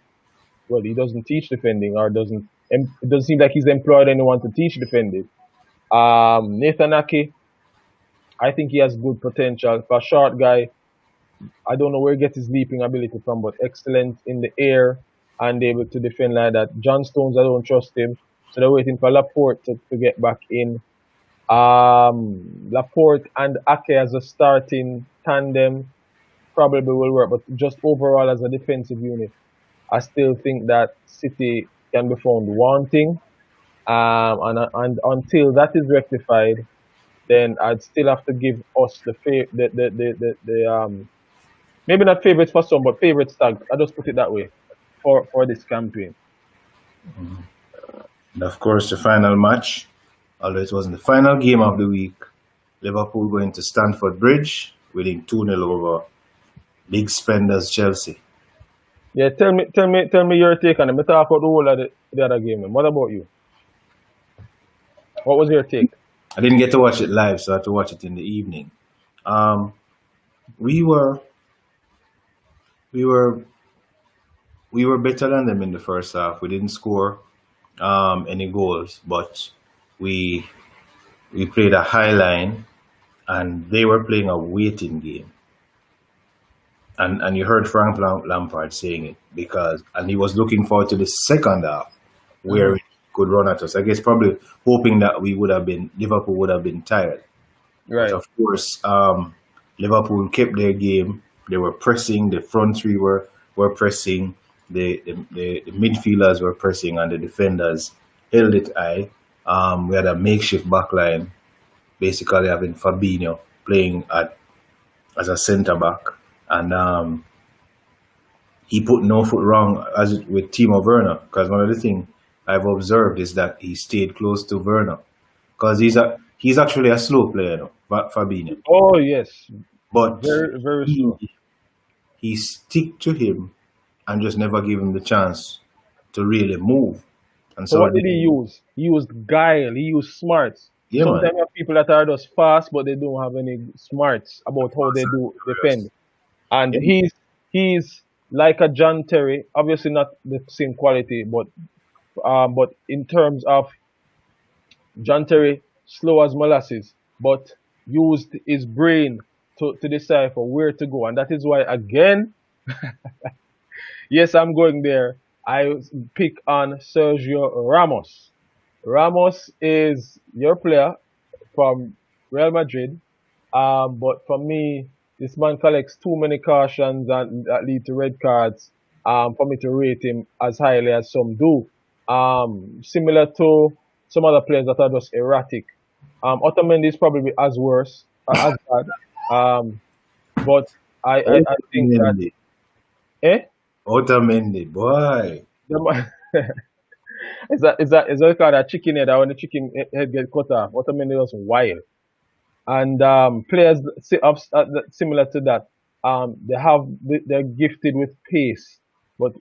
well, he doesn't teach defending, or doesn't. It doesn't seem like he's employed anyone to teach defending. Nathan Ake, I think he has good potential. For a short guy, I don't know where he gets his leaping ability from, but excellent in the air and able to defend like that. John Stones, I don't trust him. So they're waiting for Laporte to get back in. Laporte and Ake as a starting tandem probably will work, but just overall as a defensive unit, I still think that City can be found wanting. And until that is rectified, then I'd still have to give us the maybe not favorites for some, but favorite stag. I just put it that way for this campaign. And of course, the final match, although it wasn't the final game of the week, Liverpool going to Stamford Bridge, winning 2-0 over big spenders Chelsea. Yeah, tell me your take on it. Me talk about the whole of the other game. Man. What about you? What was your take? I didn't get to watch it live, so I had to watch it in the evening. Um, we were we were we were better than them in the first half. We didn't score any goals, but we we played a high line, and they were playing a waiting game. And you heard Frank Lampard saying it and he was looking forward to the second half Hmm. where it could run at us. I guess probably hoping that Liverpool would have been tired. But Right. of course, Liverpool kept their game. They were pressing. The front three were pressing. The midfielders were pressing, and the defenders held it high. We had a makeshift backline, basically having Fabinho playing as a centre back, and he put no foot wrong with Timo Werner. Because one of the things I've observed is that he stayed close to Werner, because he's actually a slow player, no, Fabinho, Oh yes, but very he slow. he stick to him and just never give him the chance to really move. And So so what did he use? He used guile. He used smarts. yeah, man, Sometimes you have people that are just fast, but they don't have any smarts about how they do defend. And yeah, he's like a John Terry. Obviously not the same quality, but in terms of John Terry, slow as molasses, but used his brain to decipher where to go. And that is why, again, yes, I'm going there. I pick on Sergio Ramos. Ramos is your player from Real Madrid, but for me, this man collects too many cautions and that lead to red cards for me to rate him as highly as some do. Similar to some other players that are just erratic. Otamendi is probably as worse, as bad. Um, but I think that, Otamendi, eh? Otamendi, boy, The man- is that called a chicken head? That when the chicken head get cut off, Otamendi was wild. And players similar to that, they're gifted with pace, but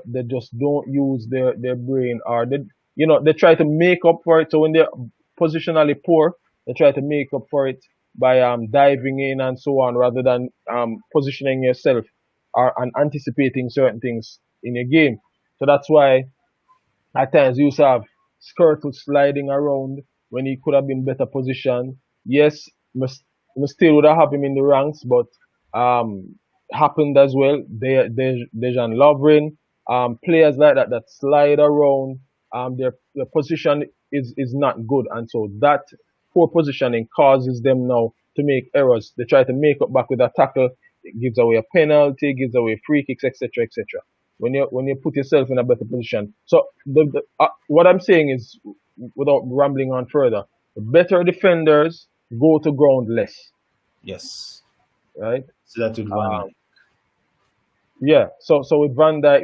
they just don't use their brain, or they try to make up for it. So when they're positionally poor, they try to make up for it by diving in and so on, rather than positioning yourself or and anticipating certain things in a game. So that's why at times you used to have Skirtle sliding around when he could have been better positioned. Yes, we still would have him in the ranks, but um, happened as well. Dejan Lovren, players like that slide around. Their position is not good, and so that poor positioning causes them now to make errors. They try to make up back with a tackle. It gives away a penalty, gives away free kicks, etc., etc. When you put yourself in a better position. So what I'm saying is, without rambling on further, the better defenders go to ground less, yes. right? So that would Van Um, Dijk. yeah. So with Van Dijk,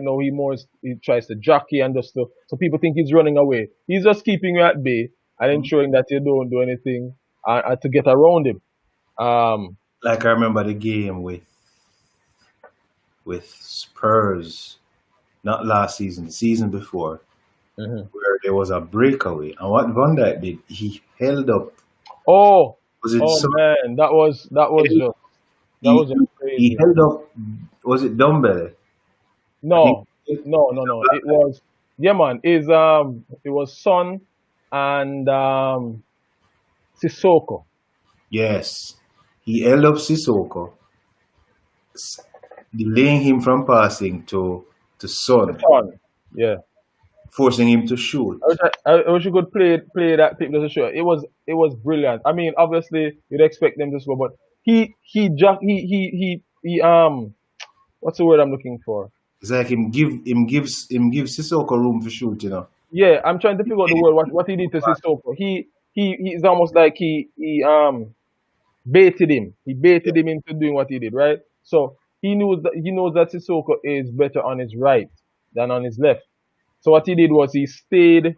he tries to jockey and so people think he's running away. He's just keeping you at bay and ensuring that you don't do anything to get around him. Um, Like I remember the game with Spurs, not last season, the season before, mhm. where there was a breakaway, and what Van Dijk did, he held up. Oh, Was it oh some? man, that was just He crazy. held up. Was it Dumbele? I think. No, no. It was yeah, man. It was Son and Sissoko. Yes, he held up Sissoko, delaying him from passing to The Son, fun. Yeah. forcing him to shoot. I wish you could play that clip just to show. It was brilliant. I mean, obviously you'd expect them to score, but he just he what's the word I'm looking for? It's like him give Sissoko room to shoot, you know. Yeah, I'm trying to figure out the word. What he did to Sissoko. He's almost like he baited him. He baited him into doing what he did, right? So he knows that Sissoko is better on his right than on his left. So what he did was he stayed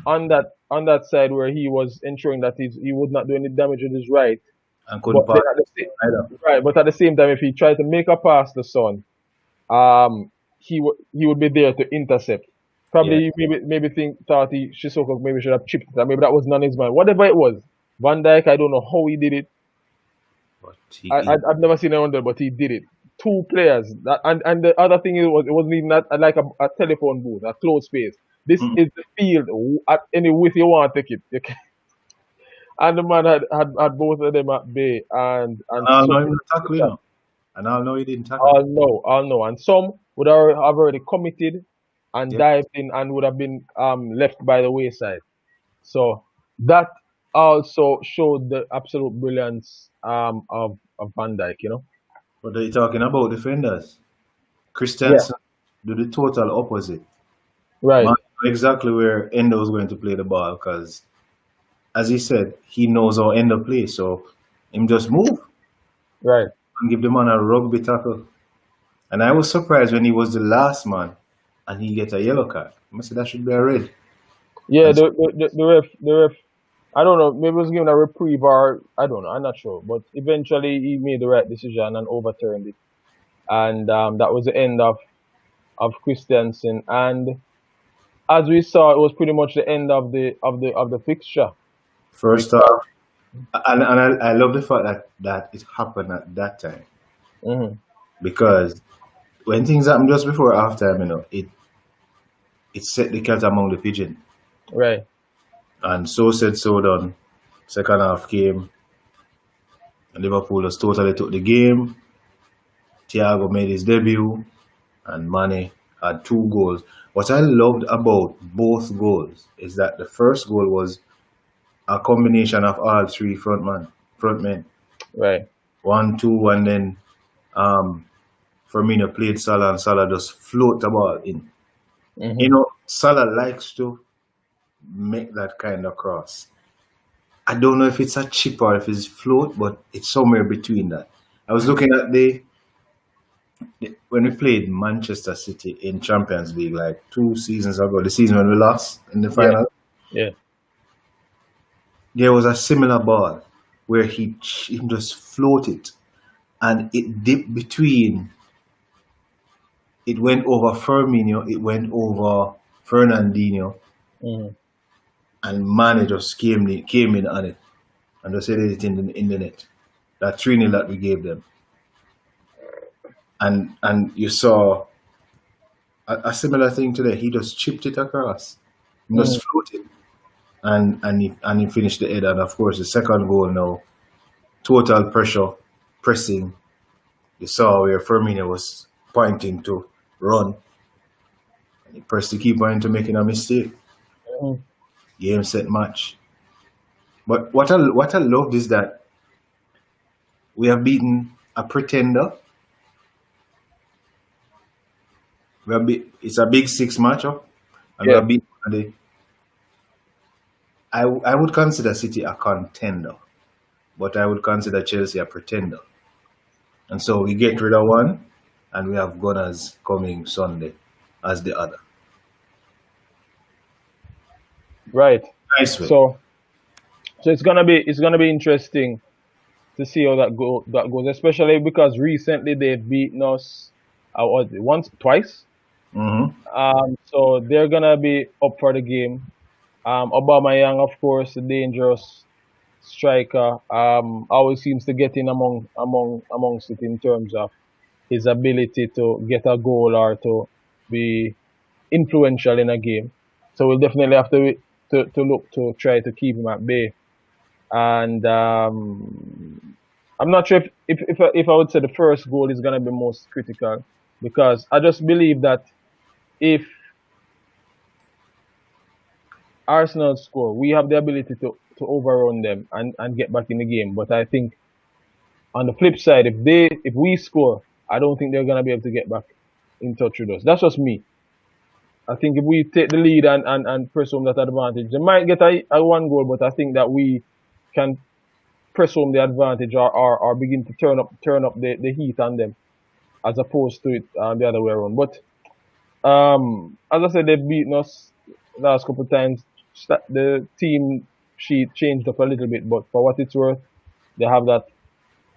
on that side where he was ensuring that he would not do any damage with his right. And But couldn't pass then at the same either. right, but at the same time, if he tried to make a pass to Son, he would be there to intercept. Yeah, Probably maybe thought Shisoko maybe should have chipped it, or maybe that was none his man. Whatever it was, Van Dijk, I don't know how he did it. but I've never seen anyone do it, but he did it. Two players, and the other thing is it wasn't even like a telephone booth, a closed space. This mm, is the field. At any width you want to take it. And the man had both of them at bay, and and I'll some know him not tackle, you know. And I'll know he didn't tackle. I'll know, and some would have already committed and Yep. dived in and would have been left by the wayside. So that also showed the absolute brilliance of Van Dijk, you know. But are you talking about defenders? Yeah. Christensen do the total opposite. Right. Man knew exactly where Endo was going to play the ball because, as he said, he knows how Endo plays. So him just move Right. and give the man a rugby tackle. And I was surprised when he was the last man and he get a yellow card. I said that should be a red. Yeah. And so, The ref. I don't know. Maybe it was given a reprieve, or I don't know. I'm not sure. But eventually, he made the right decision and overturned it, and that was the end of Christensen. And as we saw, it was pretty much the end of the fixture. first Because off, and I love the fact that it happened at that time mhm, because when things happen just before halftime, you know, it set the cat among the pigeon. right, And so said, so done. Second half came, and Liverpool just totally took the game. Thiago made his debut, and Mane had two goals. What I loved about both goals is that the first goal was a combination of all three front men. right, 1-2, and then um, Firmino played Salah, and Salah just float the ball in. You hmm know, Salah likes to make that kind of cross. I don't know if it's a chip or if it's float, but it's somewhere between that. I was looking at when we played Manchester City in Champions League like 2 seasons ago, the season when we lost in the yeah, final. yeah, There was a similar ball where he just floated and it dipped between. It went over Firmino, it went over Fernandinho, hmm and Mane just came in on it and just hit it in the net. That 3-0 that we gave them. And you saw a similar thing today. He just chipped it across. He hmm just floated. And he finished the head. And of course the second goal now, total pressure, pressing. You saw where Firmino was pointing to run. And he pressed the keeper into making a mistake. hmm Game set match. But what I loved is that we have beaten a pretender. It's a big six matchup, and we yeah, have beaten I would consider City a contender, but I would consider Chelsea a pretender. And so we get rid of one, and we have Gunners coming Sunday as the other. right. Nice way. So it's gonna be interesting to see how that goes, especially because recently they've beaten us once, twice. Hmm. So they're gonna be up for the game. Obama Young, of course, a dangerous striker. Always seems to get in amongst it in terms of his ability to get a goal or to be influential in a game. So we'll definitely have to look to try to keep him at bay. And I'm not sure if I would say the first goal is gonna be most critical, because I just believe that if Arsenal score, we have the ability to overrun them and get back in the game. But I think on the flip side, if we score, I don't think they're gonna be able to get back in touch with us. That's just me. I think if we take the lead and press home that advantage, they might get a one goal, but I think that we can press home the advantage, or begin to turn up the heat on them, as opposed to it the other way around. But as I said, they've beaten us last couple of times. The team sheet changed up a little bit, but for what it's worth, they have that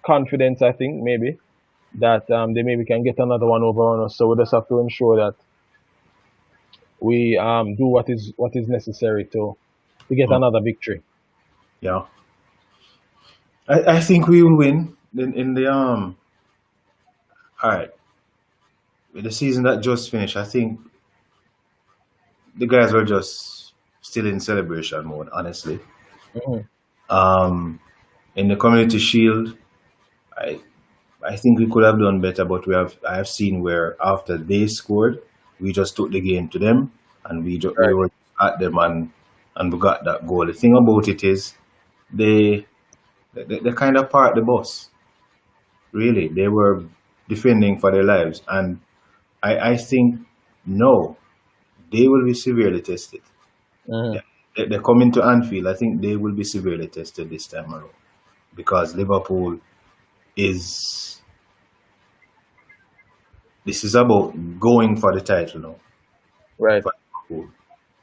confidence, I think, maybe, that they maybe can get another one over on us. So we just have to ensure that we do what is necessary to get Mm. another victory. Yeah. I think we will win in the all right. With the season that just finished, I think the guys were just still in celebration mode, honestly. Hmm. Um in the Community Shield, I I think we could have done better, but I have seen where after they scored, we just took the game to them, and we Right. were at them, and we got that goal. The thing about it is they they kind of parked the bus. Really, they were defending for their lives, and I think no, they will be severely tested. Hmm. They're coming to Anfield. I think they will be severely tested this time around, because Liverpool is this is about going for the title now Right. for Liverpool,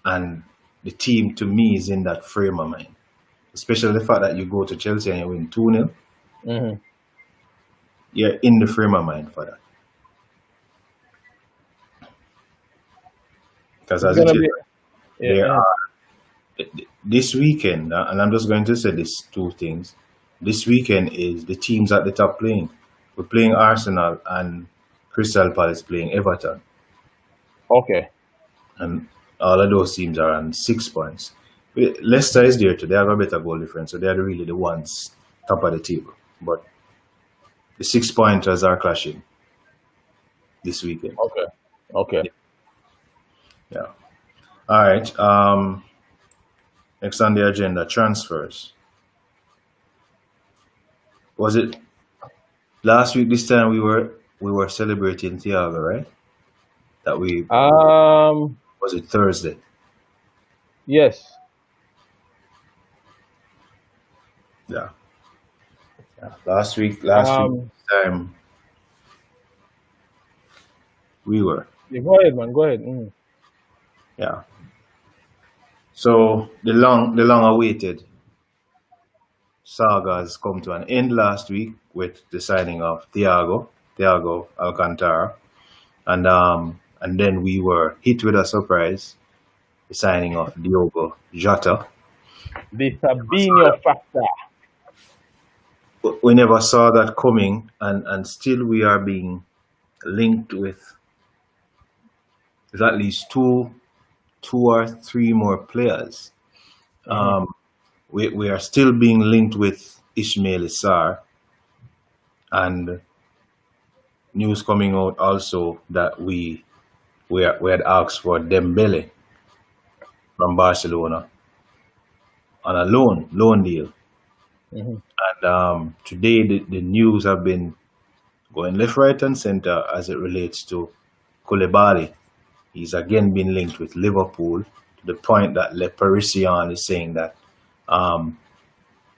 and the team to me is in that frame of mind. Especially the fact that you go to Chelsea and you win 2-0, Hmm. you're in the frame of mind for that. Because It's as it gonna is, be, there yeah. are this weekend, and I'm just going to say these two things. This weekend is the teams at the top playing. We're playing Arsenal, and Crystal Palace playing Everton, Okay. and all of those teams are on 6 points. Leicester is there too. They have a better goal difference, so they are really the ones top of the table. But the 6 pointers are clashing this weekend. Okay. Okay. Yeah. All right. Next on the agenda, transfers. Was it last week? This time we were celebrating Thiago, right? That we Um. Was it Thursday? Yes. Yeah. Yeah. Last week Um. time we were. Yeah, go ahead, man. Go ahead. Mm. Yeah. So the long awaited saga has come to an end last week with the signing of Thiago Alcantara, and then we were hit with a surprise, the signing of Diogo Jota. The Fabinho factor. We never saw that coming, and still we are being linked with at least two or three more players. Hmm. We are still being linked with Ismail Issar, and news coming out also that we had asked for Dembele from Barcelona on a loan deal. Hmm. And today the news have been going left, right, and center as it relates to Koulibaly. He's again been linked with Liverpool, to the point that Le Parisien is saying that um,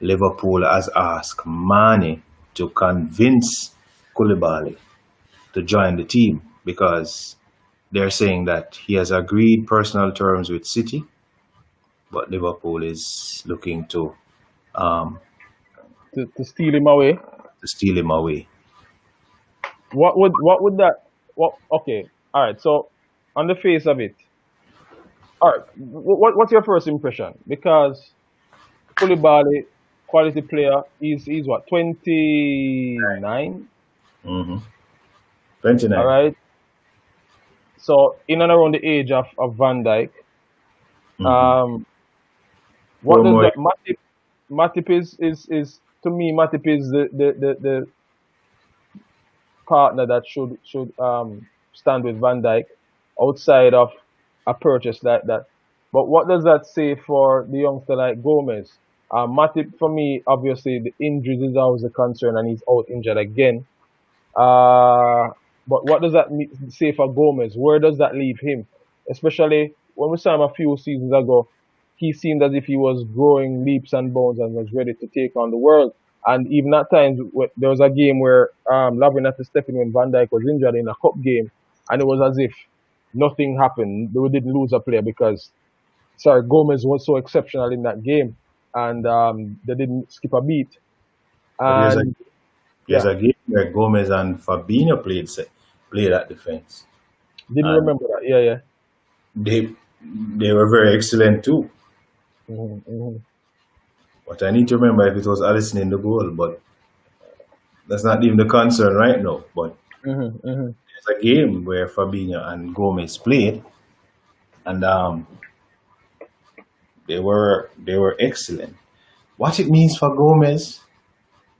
Liverpool has asked Mane to convince Koulibaly to join the team, because they're saying that he has agreed personal terms with City, but Liverpool is looking um, To steal him away. to steal him away. What would that? What? Okay. All right. So, on the face of it, all right. What's your first impression? Because Koulibaly, quality player, he's what, 29. hmm All 29. right. So in and around the age of Van Dijk. hmm Um. What Four does more. that Matip? Matip is to me, Matip is the partner that should stand with Van Dijk outside of a purchase like that. But what does that say for the youngster like Gomez? Matip, for me, obviously the injuries is always a concern, and he's out injured again. Uh, but what does that say for Gomez? Where does that leave him? Especially when we saw him a few seasons ago, he seemed as if he was growing leaps and bounds and was ready to take on the world. And even at times, there was a game where Lovren had to step in when Van Dijk was injured in a cup game, and it was as if nothing happened. They didn't lose a player because, sorry, Gomez was so exceptional in that game, and they didn't skip a beat. But And there's yeah, a game where Gomez and Fabinho played that defense, didn't and remember that. Yeah, yeah. they they were very excellent too. Hmm. But I need to remember if it was Alisson in the goal, but that's not even the concern right now. But Hmm. Hmm. there's a game where Fabinho and Gomez played, and they were excellent. What it means for Gomez,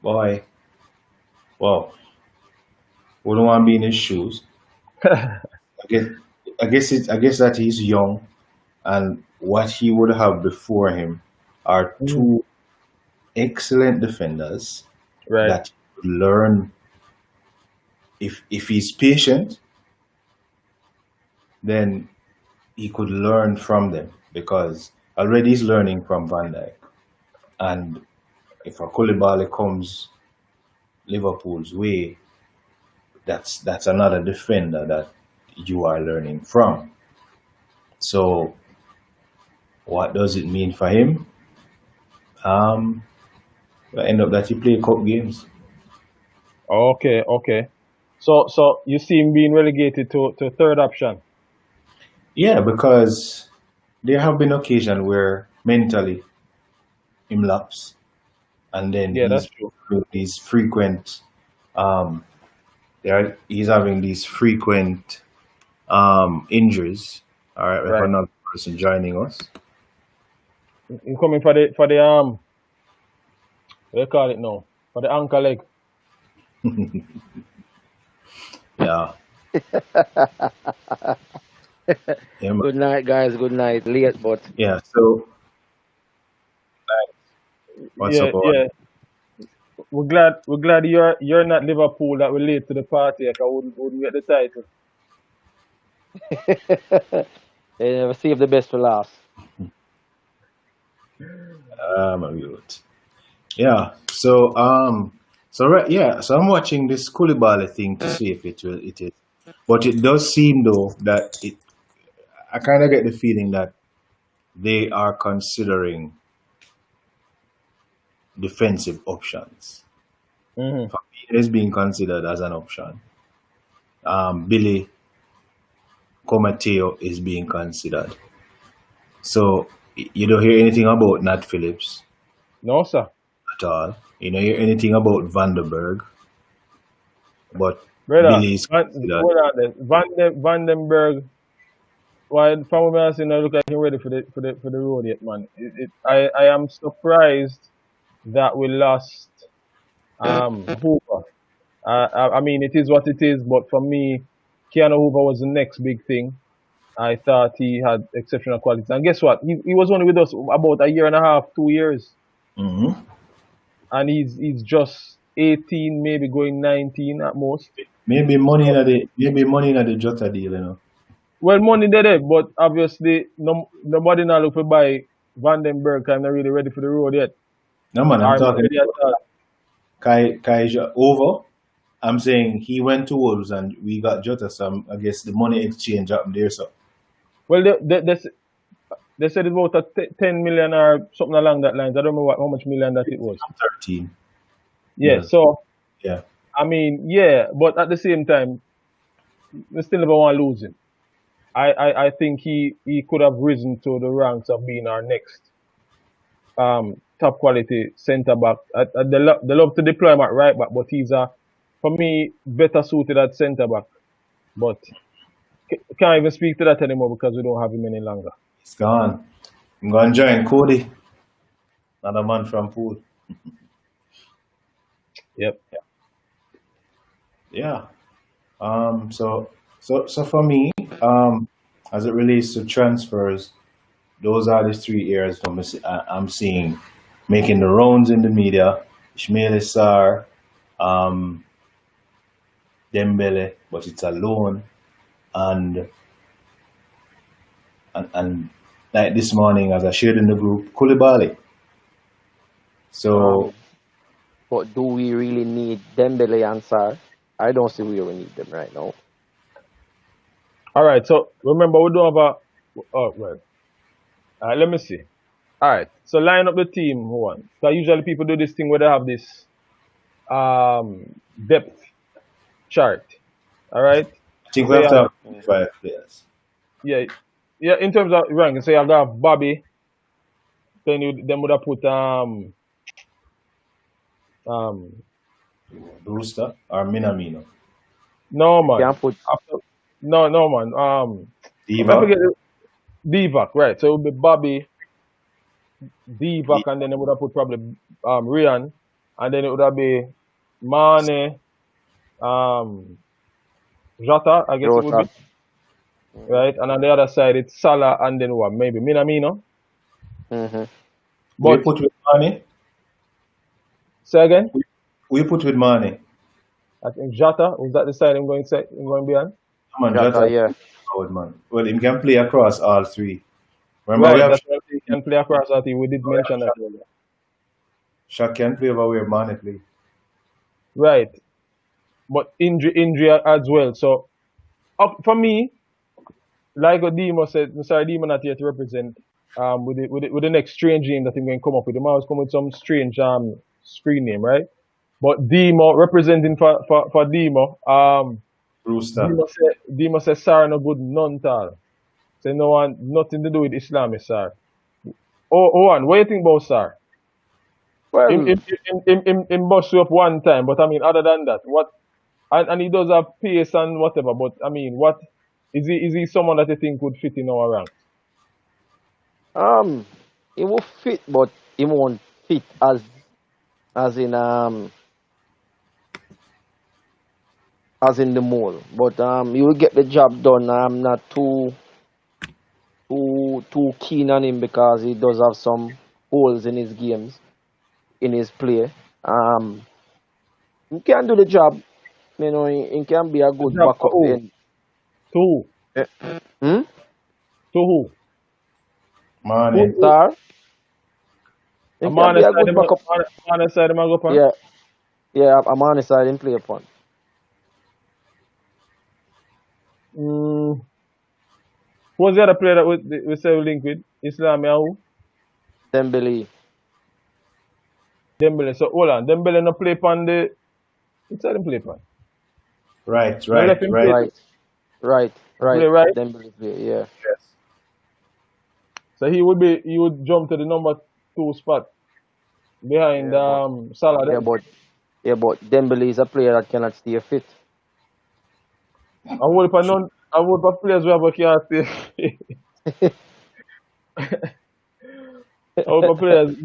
boy, wow, wouldn't want to be in his shoes. I guess I guess that he's young, and what he would have before him are Hmm. two excellent defenders Right. that learn. If he's patient, then he could learn from them because already he's learning from Van Dijk. And if a Koulibaly comes Liverpool's way, that's another defender that you are learning from. So what does it mean for him? Um, will end up that he play cup games. Okay. Okay. So you see him being relegated to third option. Yeah, because there have been occasions where mentally him lapse, and then Yeah, that's true. these frequent um he's having these frequent injuries. All right, we have Right. another person joining us. Him coming for the what do you call it now? For the ankle leg. Yeah, yeah, Good night, guys. Good night. Late, but yeah. So what's Yeah, up, all? yeah. We're glad you're not Liverpool that will late to the party. Like I wouldn't get the title. they never save the best for last. Mute. Yeah. So right, yeah. So I'm watching this Koulibaly thing to see if it is, but it does seem though that it. I kind of get the feeling that they are considering defensive options. Hmm. Fabinho is being considered as an option. Billy Comateo is being considered. So you don't hear anything about Nat Phillips No, sir. at all. You don't hear anything about Vanderberg, but Brother, Billy is considered. hold on there. Vandenberg. Why from where I see now look like him ready for the road yet, man. I am surprised that we lost Hooper. I mean, it is what it is, but for me, Keanu Hoover was the next big thing. I thought he had exceptional qualities. And guess what? He was only with us about a year and a half, 2 years. Hmm. And he's just 18, maybe going 19 at most. Maybe money in the Jota deal, you know. Well, money there, but obviously nobody now look to buy Vandenberg. I'm not really ready for the road yet. No man, I'm I'm not talking ready at all. Kai over. I'm saying he went to Wolves and we got Jota. So I guess the money exchange happened there. So Well, they said it's about 10 million or something along that lines. I don't know how much million that it was. 13 Yeah, mil. so Yeah. I mean, yeah, but at the same time, we still never want to lose him. I think he could have risen to the ranks of being our next top quality centre back. They love to deploy him at right back, but he's for me better suited at centre back. But can't even speak to that anymore because we don't have him any longer. It's gone. I'm going to join Cody. Another man from Pool. Yep. Yeah. So for me, as it relates to transfers, those are the three areas I'm seeing making the rounds in the media. Ishmael Sarr, um, Dembele, but it's a loan, and and like this morning, as I shared in the group, Koulibaly. So Um, but do we really need Dembele and Sarr? I don't see we really need them right now. All right. So remember, we don't have a. Oh well. Let me see. All right. So line up the team one. So usually people do this thing where they have this depth chart. All right. I think we So you have to have, have 5 players. yeah, yeah. In terms of ranking, so you have to have Bobby. Then would have put um Brewster or Minamino. no man. Can't put After, no man. I Diva. forget Divac, right? So it would be Bobby, Divac, and then they would have put probably Ryan, and then it would have be Mane, um Jota, I guess it would be, Jota. right? And on the other side it's Salah and then what? Maybe Minamino. Mm-hmm. We But put with Mane. say again, We put with Mane. I think Jota was that the side I'm going to say I'm going to be on? Come on, Jota, Jota. yeah. Forward, man. Well, he can play across all three. Remember, we Right, have that's what he can play across that we did mention that earlier. Shaq can play over where Mane play. Right. But injury as well. So for me, like what Demo said, sorry, Demo not here to represent with the next strange name that he's going to come up with. He might always come with some strange screen name, right? But Demo representing for Demo, Brewster. Demo says Sar no good none tal. Say no one nothing to do with Islam is Sar. Oh Owen, what do you think about Sar? Him Well, him him bust you up one time, but I mean other than that, what and he does have pace and whatever, but I mean what is he someone that you think would fit in our ranks? it will fit, but it won't fit as in as in the mold. But he will get the job done. I'm not too keen on him because he does have some holes in his games, in his play. Um, he can do the job. You know, he can be a The good job for backup who? in. To who? Eh, Hmm? To who? Mane. Who Star? He I'm can on be the a side good backup. I'm on the side of my go on. Yeah, yeah. I'm on his side in play upon. Mm, who was the other player that we say we link with? Islam and who? Dembele. Dembele. So hold on. Dembele no play on the which side him play on? Right, No right, left him right. play. Right, right, He play right. right. Dembele play. Yeah. Yes. So he would jump to the number 2 spot behind Yeah, but Salah yeah, then. but yeah, but Dembele is a player that cannot stay fit. I would for none I would for players we have a can't stay. I would for players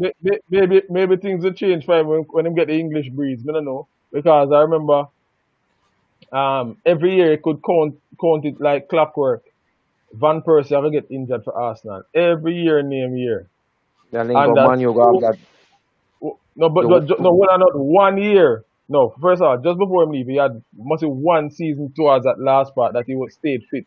maybe things will change for him when him get the English breeze. I don't know. Because I remember every year he could count it like clockwork. Van Persie ever get injured for Arsenal. Every year name year. Then And go that Man, you go have that. no no hold on, not 1 year. No, first of all, just before him leave, he had must be 1 season towards that last part that he was stayed fit.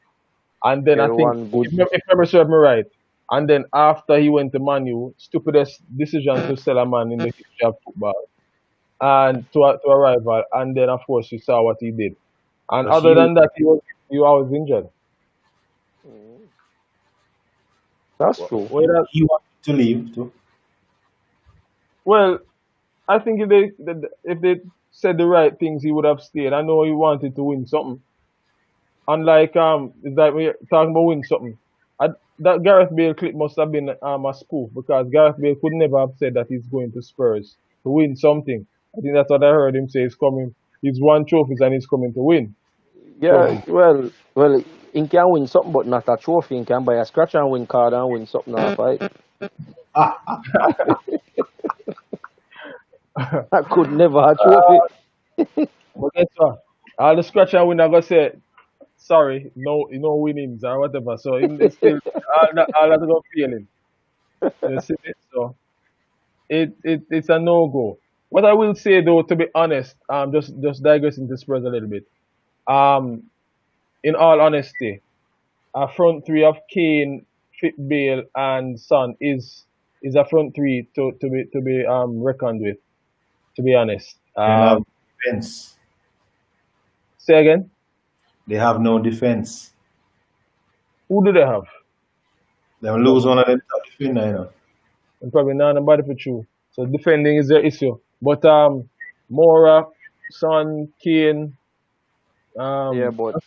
And then I There think one good. if memory serves me right, and then after he went to Man U, stupidest decision to sell a man in the history of football. And to a rival, and then of course you saw what he did. And But other than that he was always injured. That's true. he wanted to leave too. Well, I think if they said the right things, he would have stayed. I know he wanted to win something. Unlike it's like we're talking about win something. That Gareth Bale clip must have been a spoof because Gareth Bale could never have said that he's going to Spurs to win something. I think that's what I heard him say. He's coming. He's won trophies and he's coming to win. Yeah, So well, he can win something, but not a trophy. He can buy a scratch and win card and win something off, right? I could never a trophy. But guess what? All the scratch and win, I gonna say sorry, no winnings or whatever. So him is still all that go failing. You see it? So it's a no go. What I will say though, to be honest, just digressing to Spurs a little bit. Um, in all honesty, a front three of Kane, Bale, and Son is a front three to be reckoned with. To be honest, They have defense. say again. They have no defense. Who do they have? They lose one of them top defender, you know. And probably not nobody for true. So defending is their issue. But Mora, Son, Kane, Yeah, but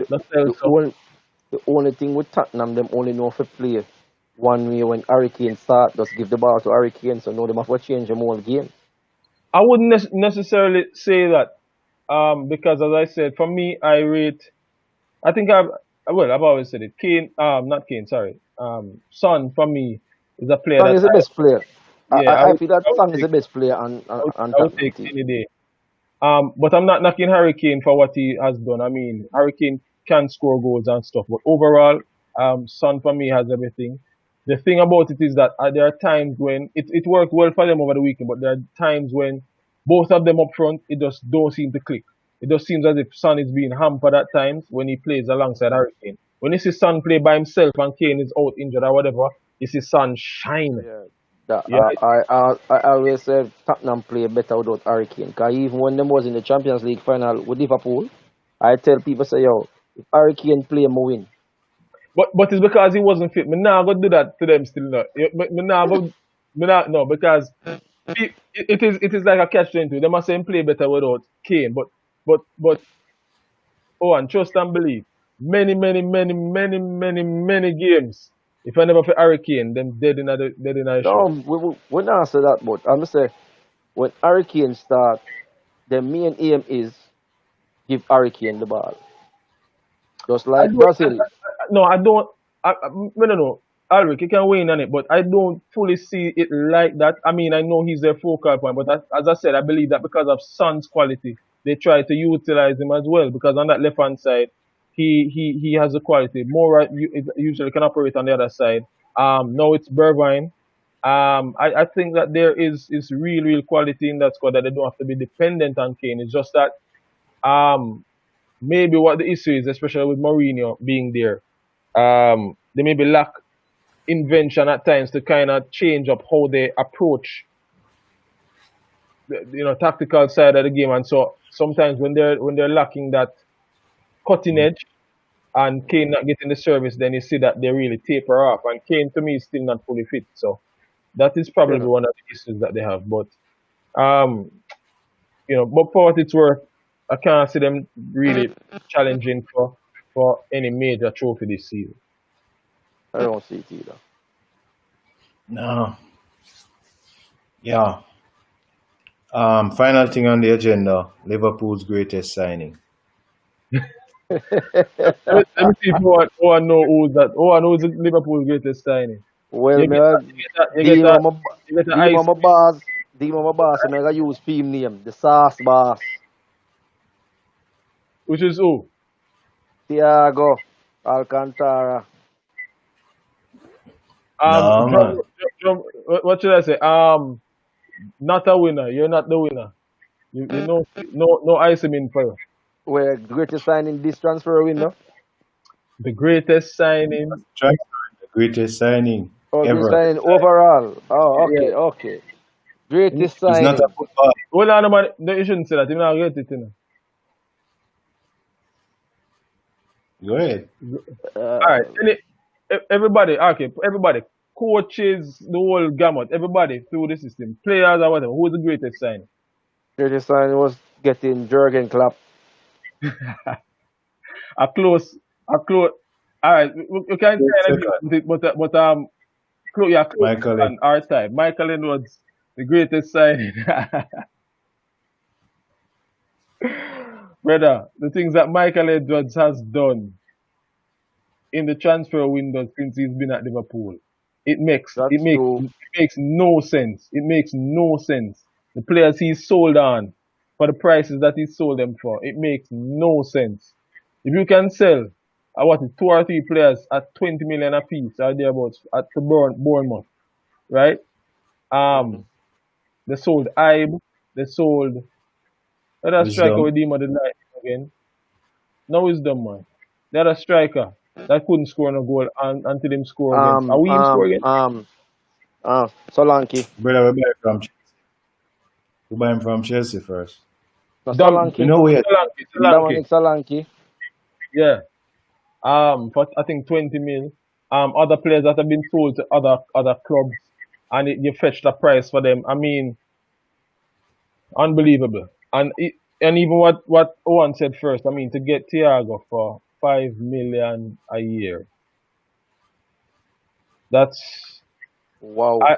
Lo Celso. the only thing with Tottenham, them only know if play one way when Hurricane start, just give the ball to Hurricane, so now them have to change them whole game. I wouldn't necessarily say that because as I said, for me, I think I've always said it. Kane, not Kane, sorry. Son for me is a player Song that is the best player. yeah, I feel that Song is the best player on on I would Tottenham take team. any day. But I'm not knocking Hurricane for what he has done. I mean, Hurricane can score goals and stuff, but overall, Son for me has everything. The thing about it is that there are times when it worked well for them over the weekend, but there are times when both of them up front, it just don't seem to click. It just seems as if Son is being hampered at times when he plays alongside Hurricane. When you see Son play by himself and Kane is out injured or whatever, you see Son shine. Yeah. That, Yeah, I always said Tottenham play better without Hurricane. Cause even when them was in the Champions League final with Liverpool, I tell people say, yo, if Hurricane play, me win. but it's because he wasn't fit. Me now go do that to them still not. Me now go me not no because it is like a catch 22. They must say him play better without Kane, but oh and trust and believe. Many games. If I never for Hurricane, them dead in the No, show. we not say that, but I'm say when Hurricane start, the main aim is give Hurricane the ball. Just I like don't, Brazil. no, I don't. I don't know. Alric, you can weigh in on it, but I don't fully see it like that. I mean, I know he's their focal point, but as I said, I believe that because of Son's quality, they try to utilize him as well. Because on that left hand side, he has the quality. More usually can operate on the other side. Now it's Bergwijn. I think that there is real quality in that squad that they don't have to be dependent on Kane. It's just that maybe what the issue is, especially with Mourinho being there, they maybe lack invention at times to kind of change up how they approach the tactical side of the game. And so sometimes when they're lacking that cutting edge and Kane not getting the service, then you see that they really taper off. And Kane to me is still not fully fit. So that is probably Yeah. one of the issues that they have. But um, but for what it's worth, I can't see them really challenging for any major trophy this season. I don't see it either. No. Yeah. Final thing on the agenda, Liverpool's greatest signing. Let me see if who I know who's that. Who I know is Liverpool's greatest signing. Well, You me get that. You get that. You get the ice. Deem my boss, I gotta use team name, the sauce boss, Which is who? Thiago Alcantara. No, man. What should I say? Not a winner. You're not the winner. You know, no ice him in for you. Where the greatest signing this transfer window. The greatest signing. The greatest signing Oh, greatest ever. signing overall. Oh, Yeah. okay. Greatest He's not signing. a football. Hold on, man. No, you shouldn't say that. You're not get it, Go ahead. All right. Everybody, okay. Everybody, coaches, the whole gamut. Everybody through the system, players or whatever. Who's the greatest signing? Greatest signing was getting Jurgen Klopp. A close. All right. We can kind of agree with it, close Michael. on our side. Michael Edwards, the greatest signing. Brother, the things that Michael Edwards has done in the transfer window since he's been at Liverpool, it makes That's it makes true. it makes no sense. It makes no sense. the players he's sold on for the prices that he sold them for, it makes no sense. If you can sell, two or three players at 20 million a piece or thereabouts at the Bournemouth, right? Mm-hmm. They sold Ibe, they sold other striker with Wisdom. him of the night again. No wisdom, man. The other striker that couldn't score no goal until him score against. Are we him score again? Solanke. Brother, we buy him from Chelsea first. No, Dom, You Solanke. know where? Solanke. Dominic Solanke. Yeah. For I think 20 mil. Other players that have been sold to other clubs, and you fetched a price for them. I mean, unbelievable. And even what Owen said first. I mean, to get Thiago for 5 million a year. That's Wow. I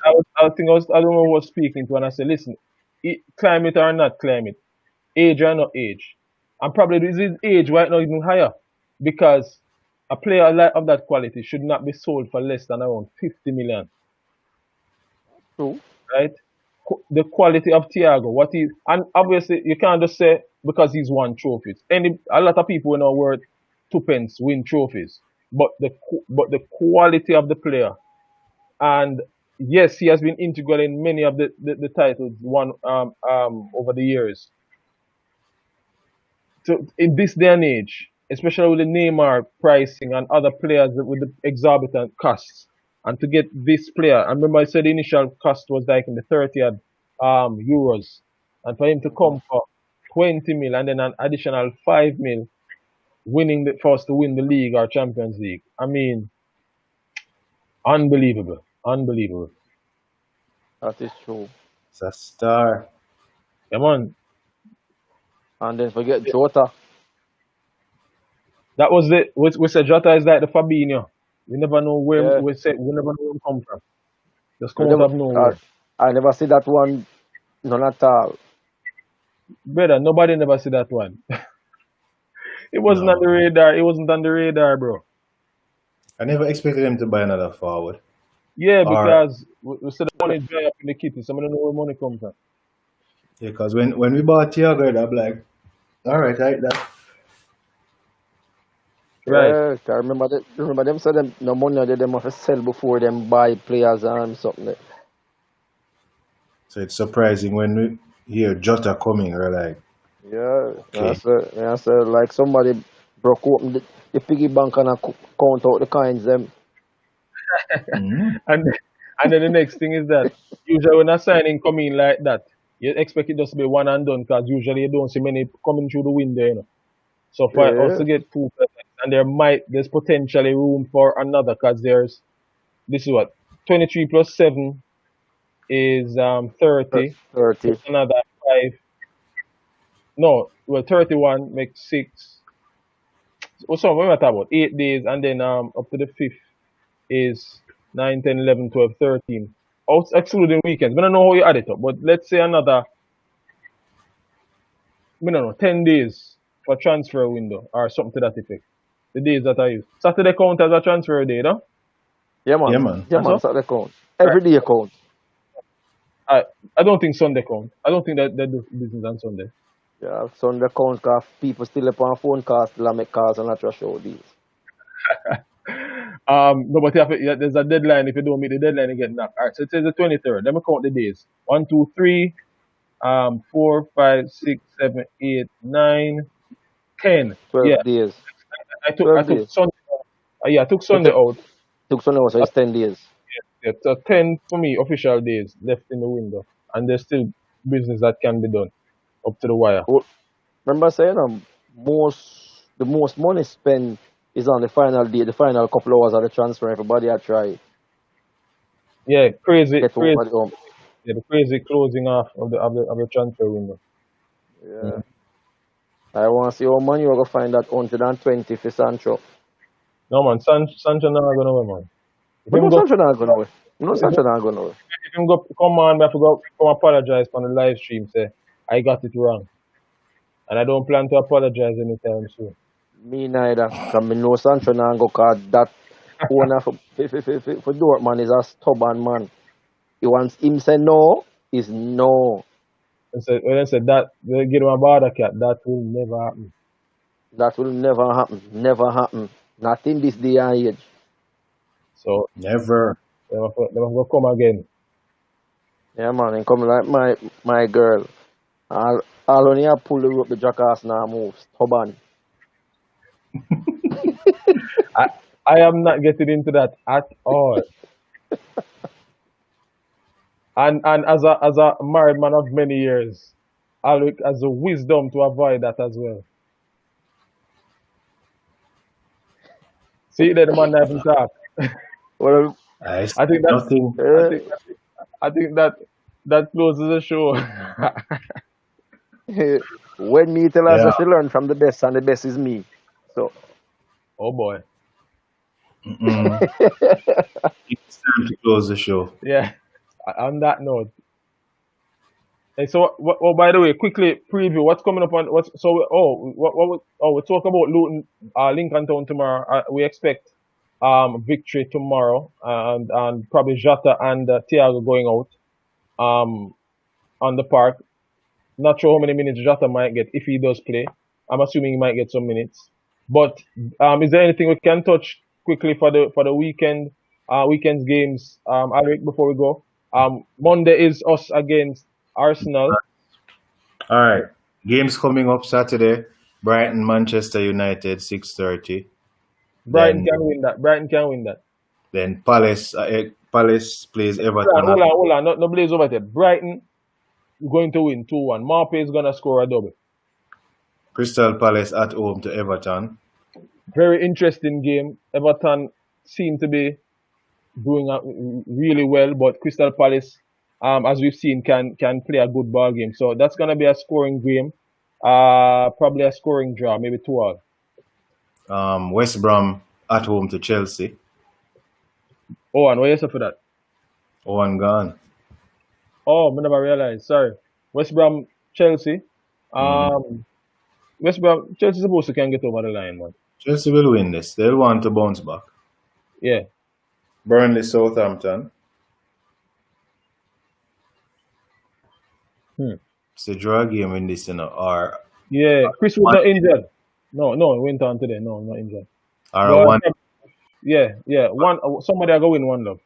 think I don't know who was speaking to, and I said, listen, climb it or not climb it, age or not age, and probably his age right now even higher, because a player of that quality should not be sold for less than around 50 million, True. right? The quality of Thiago, and obviously you can't just say because he's won trophies. A lot of people in our world, twopence win trophies, but the quality of the player. And yes, he has been integral in many of the titles won over the years. So in this day and age, especially with the Neymar pricing and other players with the exorbitant costs, and to get this player, I remember I said the initial cost was like in the 30 euros, and for him to Mm-hmm. come for 20 mil and then an additional 5 mil, for us to win the league or Champions League. I mean, unbelievable, unbelievable. That is true. It's a star. Come on. And then forget Jota. That was it. We said Jota is like the Fabinho. We never know where Yeah. we never know where he come from. Just We come out never, of nowhere. I never see that one. None at all. Brother, nobody never see that one. It wasn't on the No. radar. It wasn't on the radar, bro. I never expected him to buy another forward. Yeah, Or because we said the money dry up in the kitty, so I don't know where money comes from. yeah, because when we bought Thiago, I'm like, all right, that. Right. Yeah, I remember them said them no money that them have to sell before them buy players and something. So it's surprising when we hear Jota coming. We're like, Yeah, okay, that's like somebody broke open the piggy bank and count out the coins them. mhm. And then the next thing is that usually when a signing come in like that, you expect it just to be one and done, because usually you don't see many coming through the window, you know. So for us Yeah, to get two players, and there's potentially room for another, because this is what 23 plus 7 is 30. So 30. it's another 5. No, well, 31 makes 6. So what am I talking about? 8 days, and then up to the 5th is 9, 10, 11, 12, 13. Excluding weekends. I don't know how you add it up, but let's say another, I don't know, 10 days for transfer window or something to that effect. The days that I use. Saturday count as a transfer day, no? Yeah, Yeah, man. man. Yeah, That's man. all? Saturday count. Right. Every day count. I don't think Sunday count. I don't think that they do business on Sunday. Yeah, Sunday count because people still up on phone calls, still make calls and not just show deals. No, but there's a deadline. If you don't meet the deadline, you get knocked. Alright, so it says the 23rd. Let me count the days. 1, 2, 3, 4, 5, 6, 7, 8, 9, 10. 12 Yeah, days. I 12 took days. Sunday. Yeah, I took You Sunday took, out. took Sunday, so it's 10 days. Yeah, so 10 for me official days left in the window, and there's still business that can be done up to the wire. Oh, remember saying the most money spent is on the final day, the final couple hours of the transfer. Everybody I try Yeah, crazy, get crazy. over home. Yeah, the crazy closing off of the transfer window. Yeah. I want to see how man you are going to find that 120 for Sancho. No man, Sancho not gonna win, man. If But him no go, Sancho not going away. No if Sancho not going away. him go, come on, I have to go come apologize on the live stream. Say I got it wrong, and I don't plan to apologize anytime soon. Me neither. Because me know Sancho not go because that owner for Dortmund is a stubborn man. He wants him say no is no. When I said that they get him a border cat, that will never happen. That will never happen. Never happen. Not in this day and age. So Never. they will come again. Yeah, man, and come like my girl. All only I pull the rope, the jackass now moves. Stubborn. I am not getting into that at all. And as a married man of many years, I'll look as a wisdom to avoid that as well. See that the man not even talk. Well, I I think that nothing. I think that closes the show. when me tell her Yeah. so she learn from the best, and the best is me. So Oh boy. Mm-mm. It's time to close the show. Yeah. On that note. Hey, so oh, by the way, quickly preview what's coming up on what's so we talk about Luton, Lincoln Town tomorrow. We expect victory tomorrow, and probably Jota and Thiago going out on the park. Not sure how many minutes Jota might get if he does play. I'm assuming he might get some minutes. But is there anything we can touch quickly for the weekend's games? Alric, before we go, Monday is us against Arsenal. All right. Games coming up Saturday. Brighton, Manchester United, 6:30. Brighton Then- can win that. Brighton can win that. Then Palace plays Everton. Hold on. No blaze over there. Brighton going to win 2-1. Marpe is gonna score a double. Crystal Palace at home to Everton. Very interesting game. Everton seem to be doing really well, but Crystal Palace, as we've seen, can play a good ball game. So that's gonna be a scoring game. Probably a scoring draw, maybe 2-2. West Brom at home to Chelsea. Oh, and what you say for that? 1 gone. Oh, I never realized. Sorry. West Brom, Chelsea. West Brom, Chelsea supposed to can get over the line, man. Chelsea will win this. They'll want to bounce back. Yeah. Burnley, Southampton. It's a draw game in this, or Yeah. Chris was not injured. No, he went on today. No, not injured. a one. Yeah. Somebody are going one love.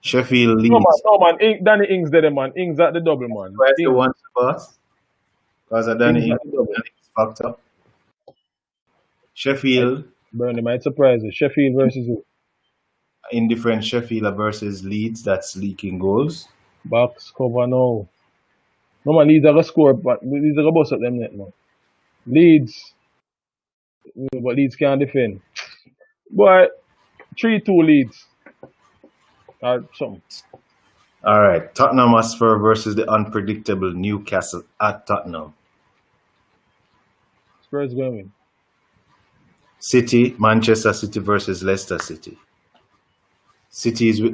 Sheffield Leeds. No, man. Danny Ings there, man. Ings at the double, man. Where's the one boss? Because I Danny Ings Ings at the double. factor. Sheffield, Burnley might surprise you. Sheffield versus who? indifferent Sheffield versus Leeds. That's leaking goals. Box cover no. No man, Leeds are gonna score, but Leeds are gonna bust up them net, man. Leeds, but Leeds can't defend. Boy, 3-2 Leeds. Something. All right. Tottenham Hotspur versus the unpredictable Newcastle at Tottenham. Spurs going to win. City, Manchester City versus Leicester City.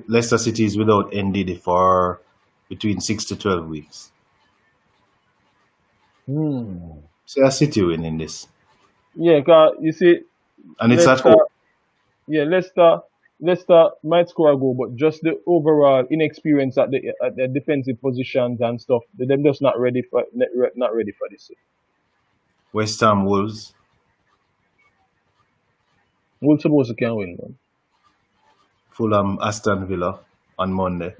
Leicester City is without NDD for between 6 to 12 weeks. So a City winning this. Yeah, cause you see, And it's at Leicester, home. yeah, Leicester might score a goal, but just the overall inexperience at the defensive positions and stuff, them just not ready for this. West Ham Wolves. Wolves supposed to can win, man. Fulham Aston Villa on Monday.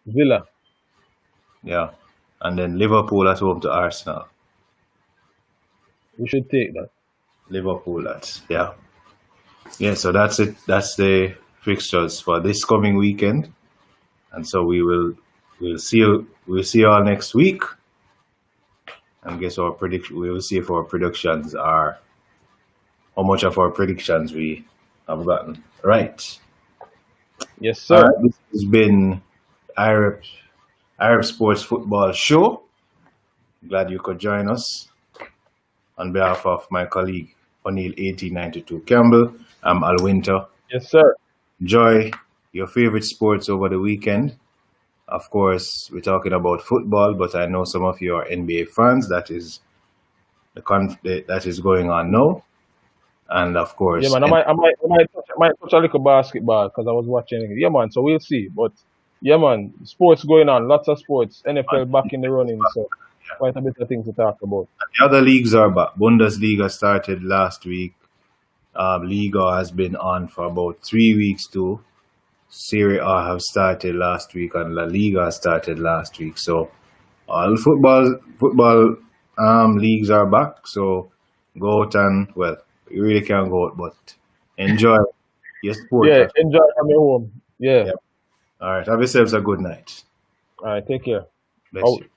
Villa. Yeah. And then Liverpool at home to Arsenal. We should take that. Liverpool, yeah. Yeah, so that's it. That's the fixtures for this coming weekend. And so we'll see you all next week. And guess our prediction, we will see if our predictions are how much of our predictions we have gotten right. Yes, sir. All right, this has been iRepSports Football Show. Glad you could join us. On behalf of my colleague O'Neill 1892 Campbell, I'm Al Winter. Yes, sir. Enjoy your favorite sports over the weekend. Of course, we're talking about football, but I know some of you are NBA fans. That is that is going on now. And of course, Yeah, man. I might touch a little basketball because I was watching it. Yeah, man. So we'll see. But Yeah, man. Sports going on. Lots of sports. NFL back in the running. So quite a bit of things to talk about. The other leagues are back. Bundesliga started last week. Liga has been on for about 3 weeks too. Serie A have started last week, and La Liga started last week. So all football leagues are back. So go out and, well, you really can't go out, but enjoy your sport. Yeah, enjoy coming home. Yeah. Yep. All right. Have yourselves a good night. All right. Take care. Bless Out. you.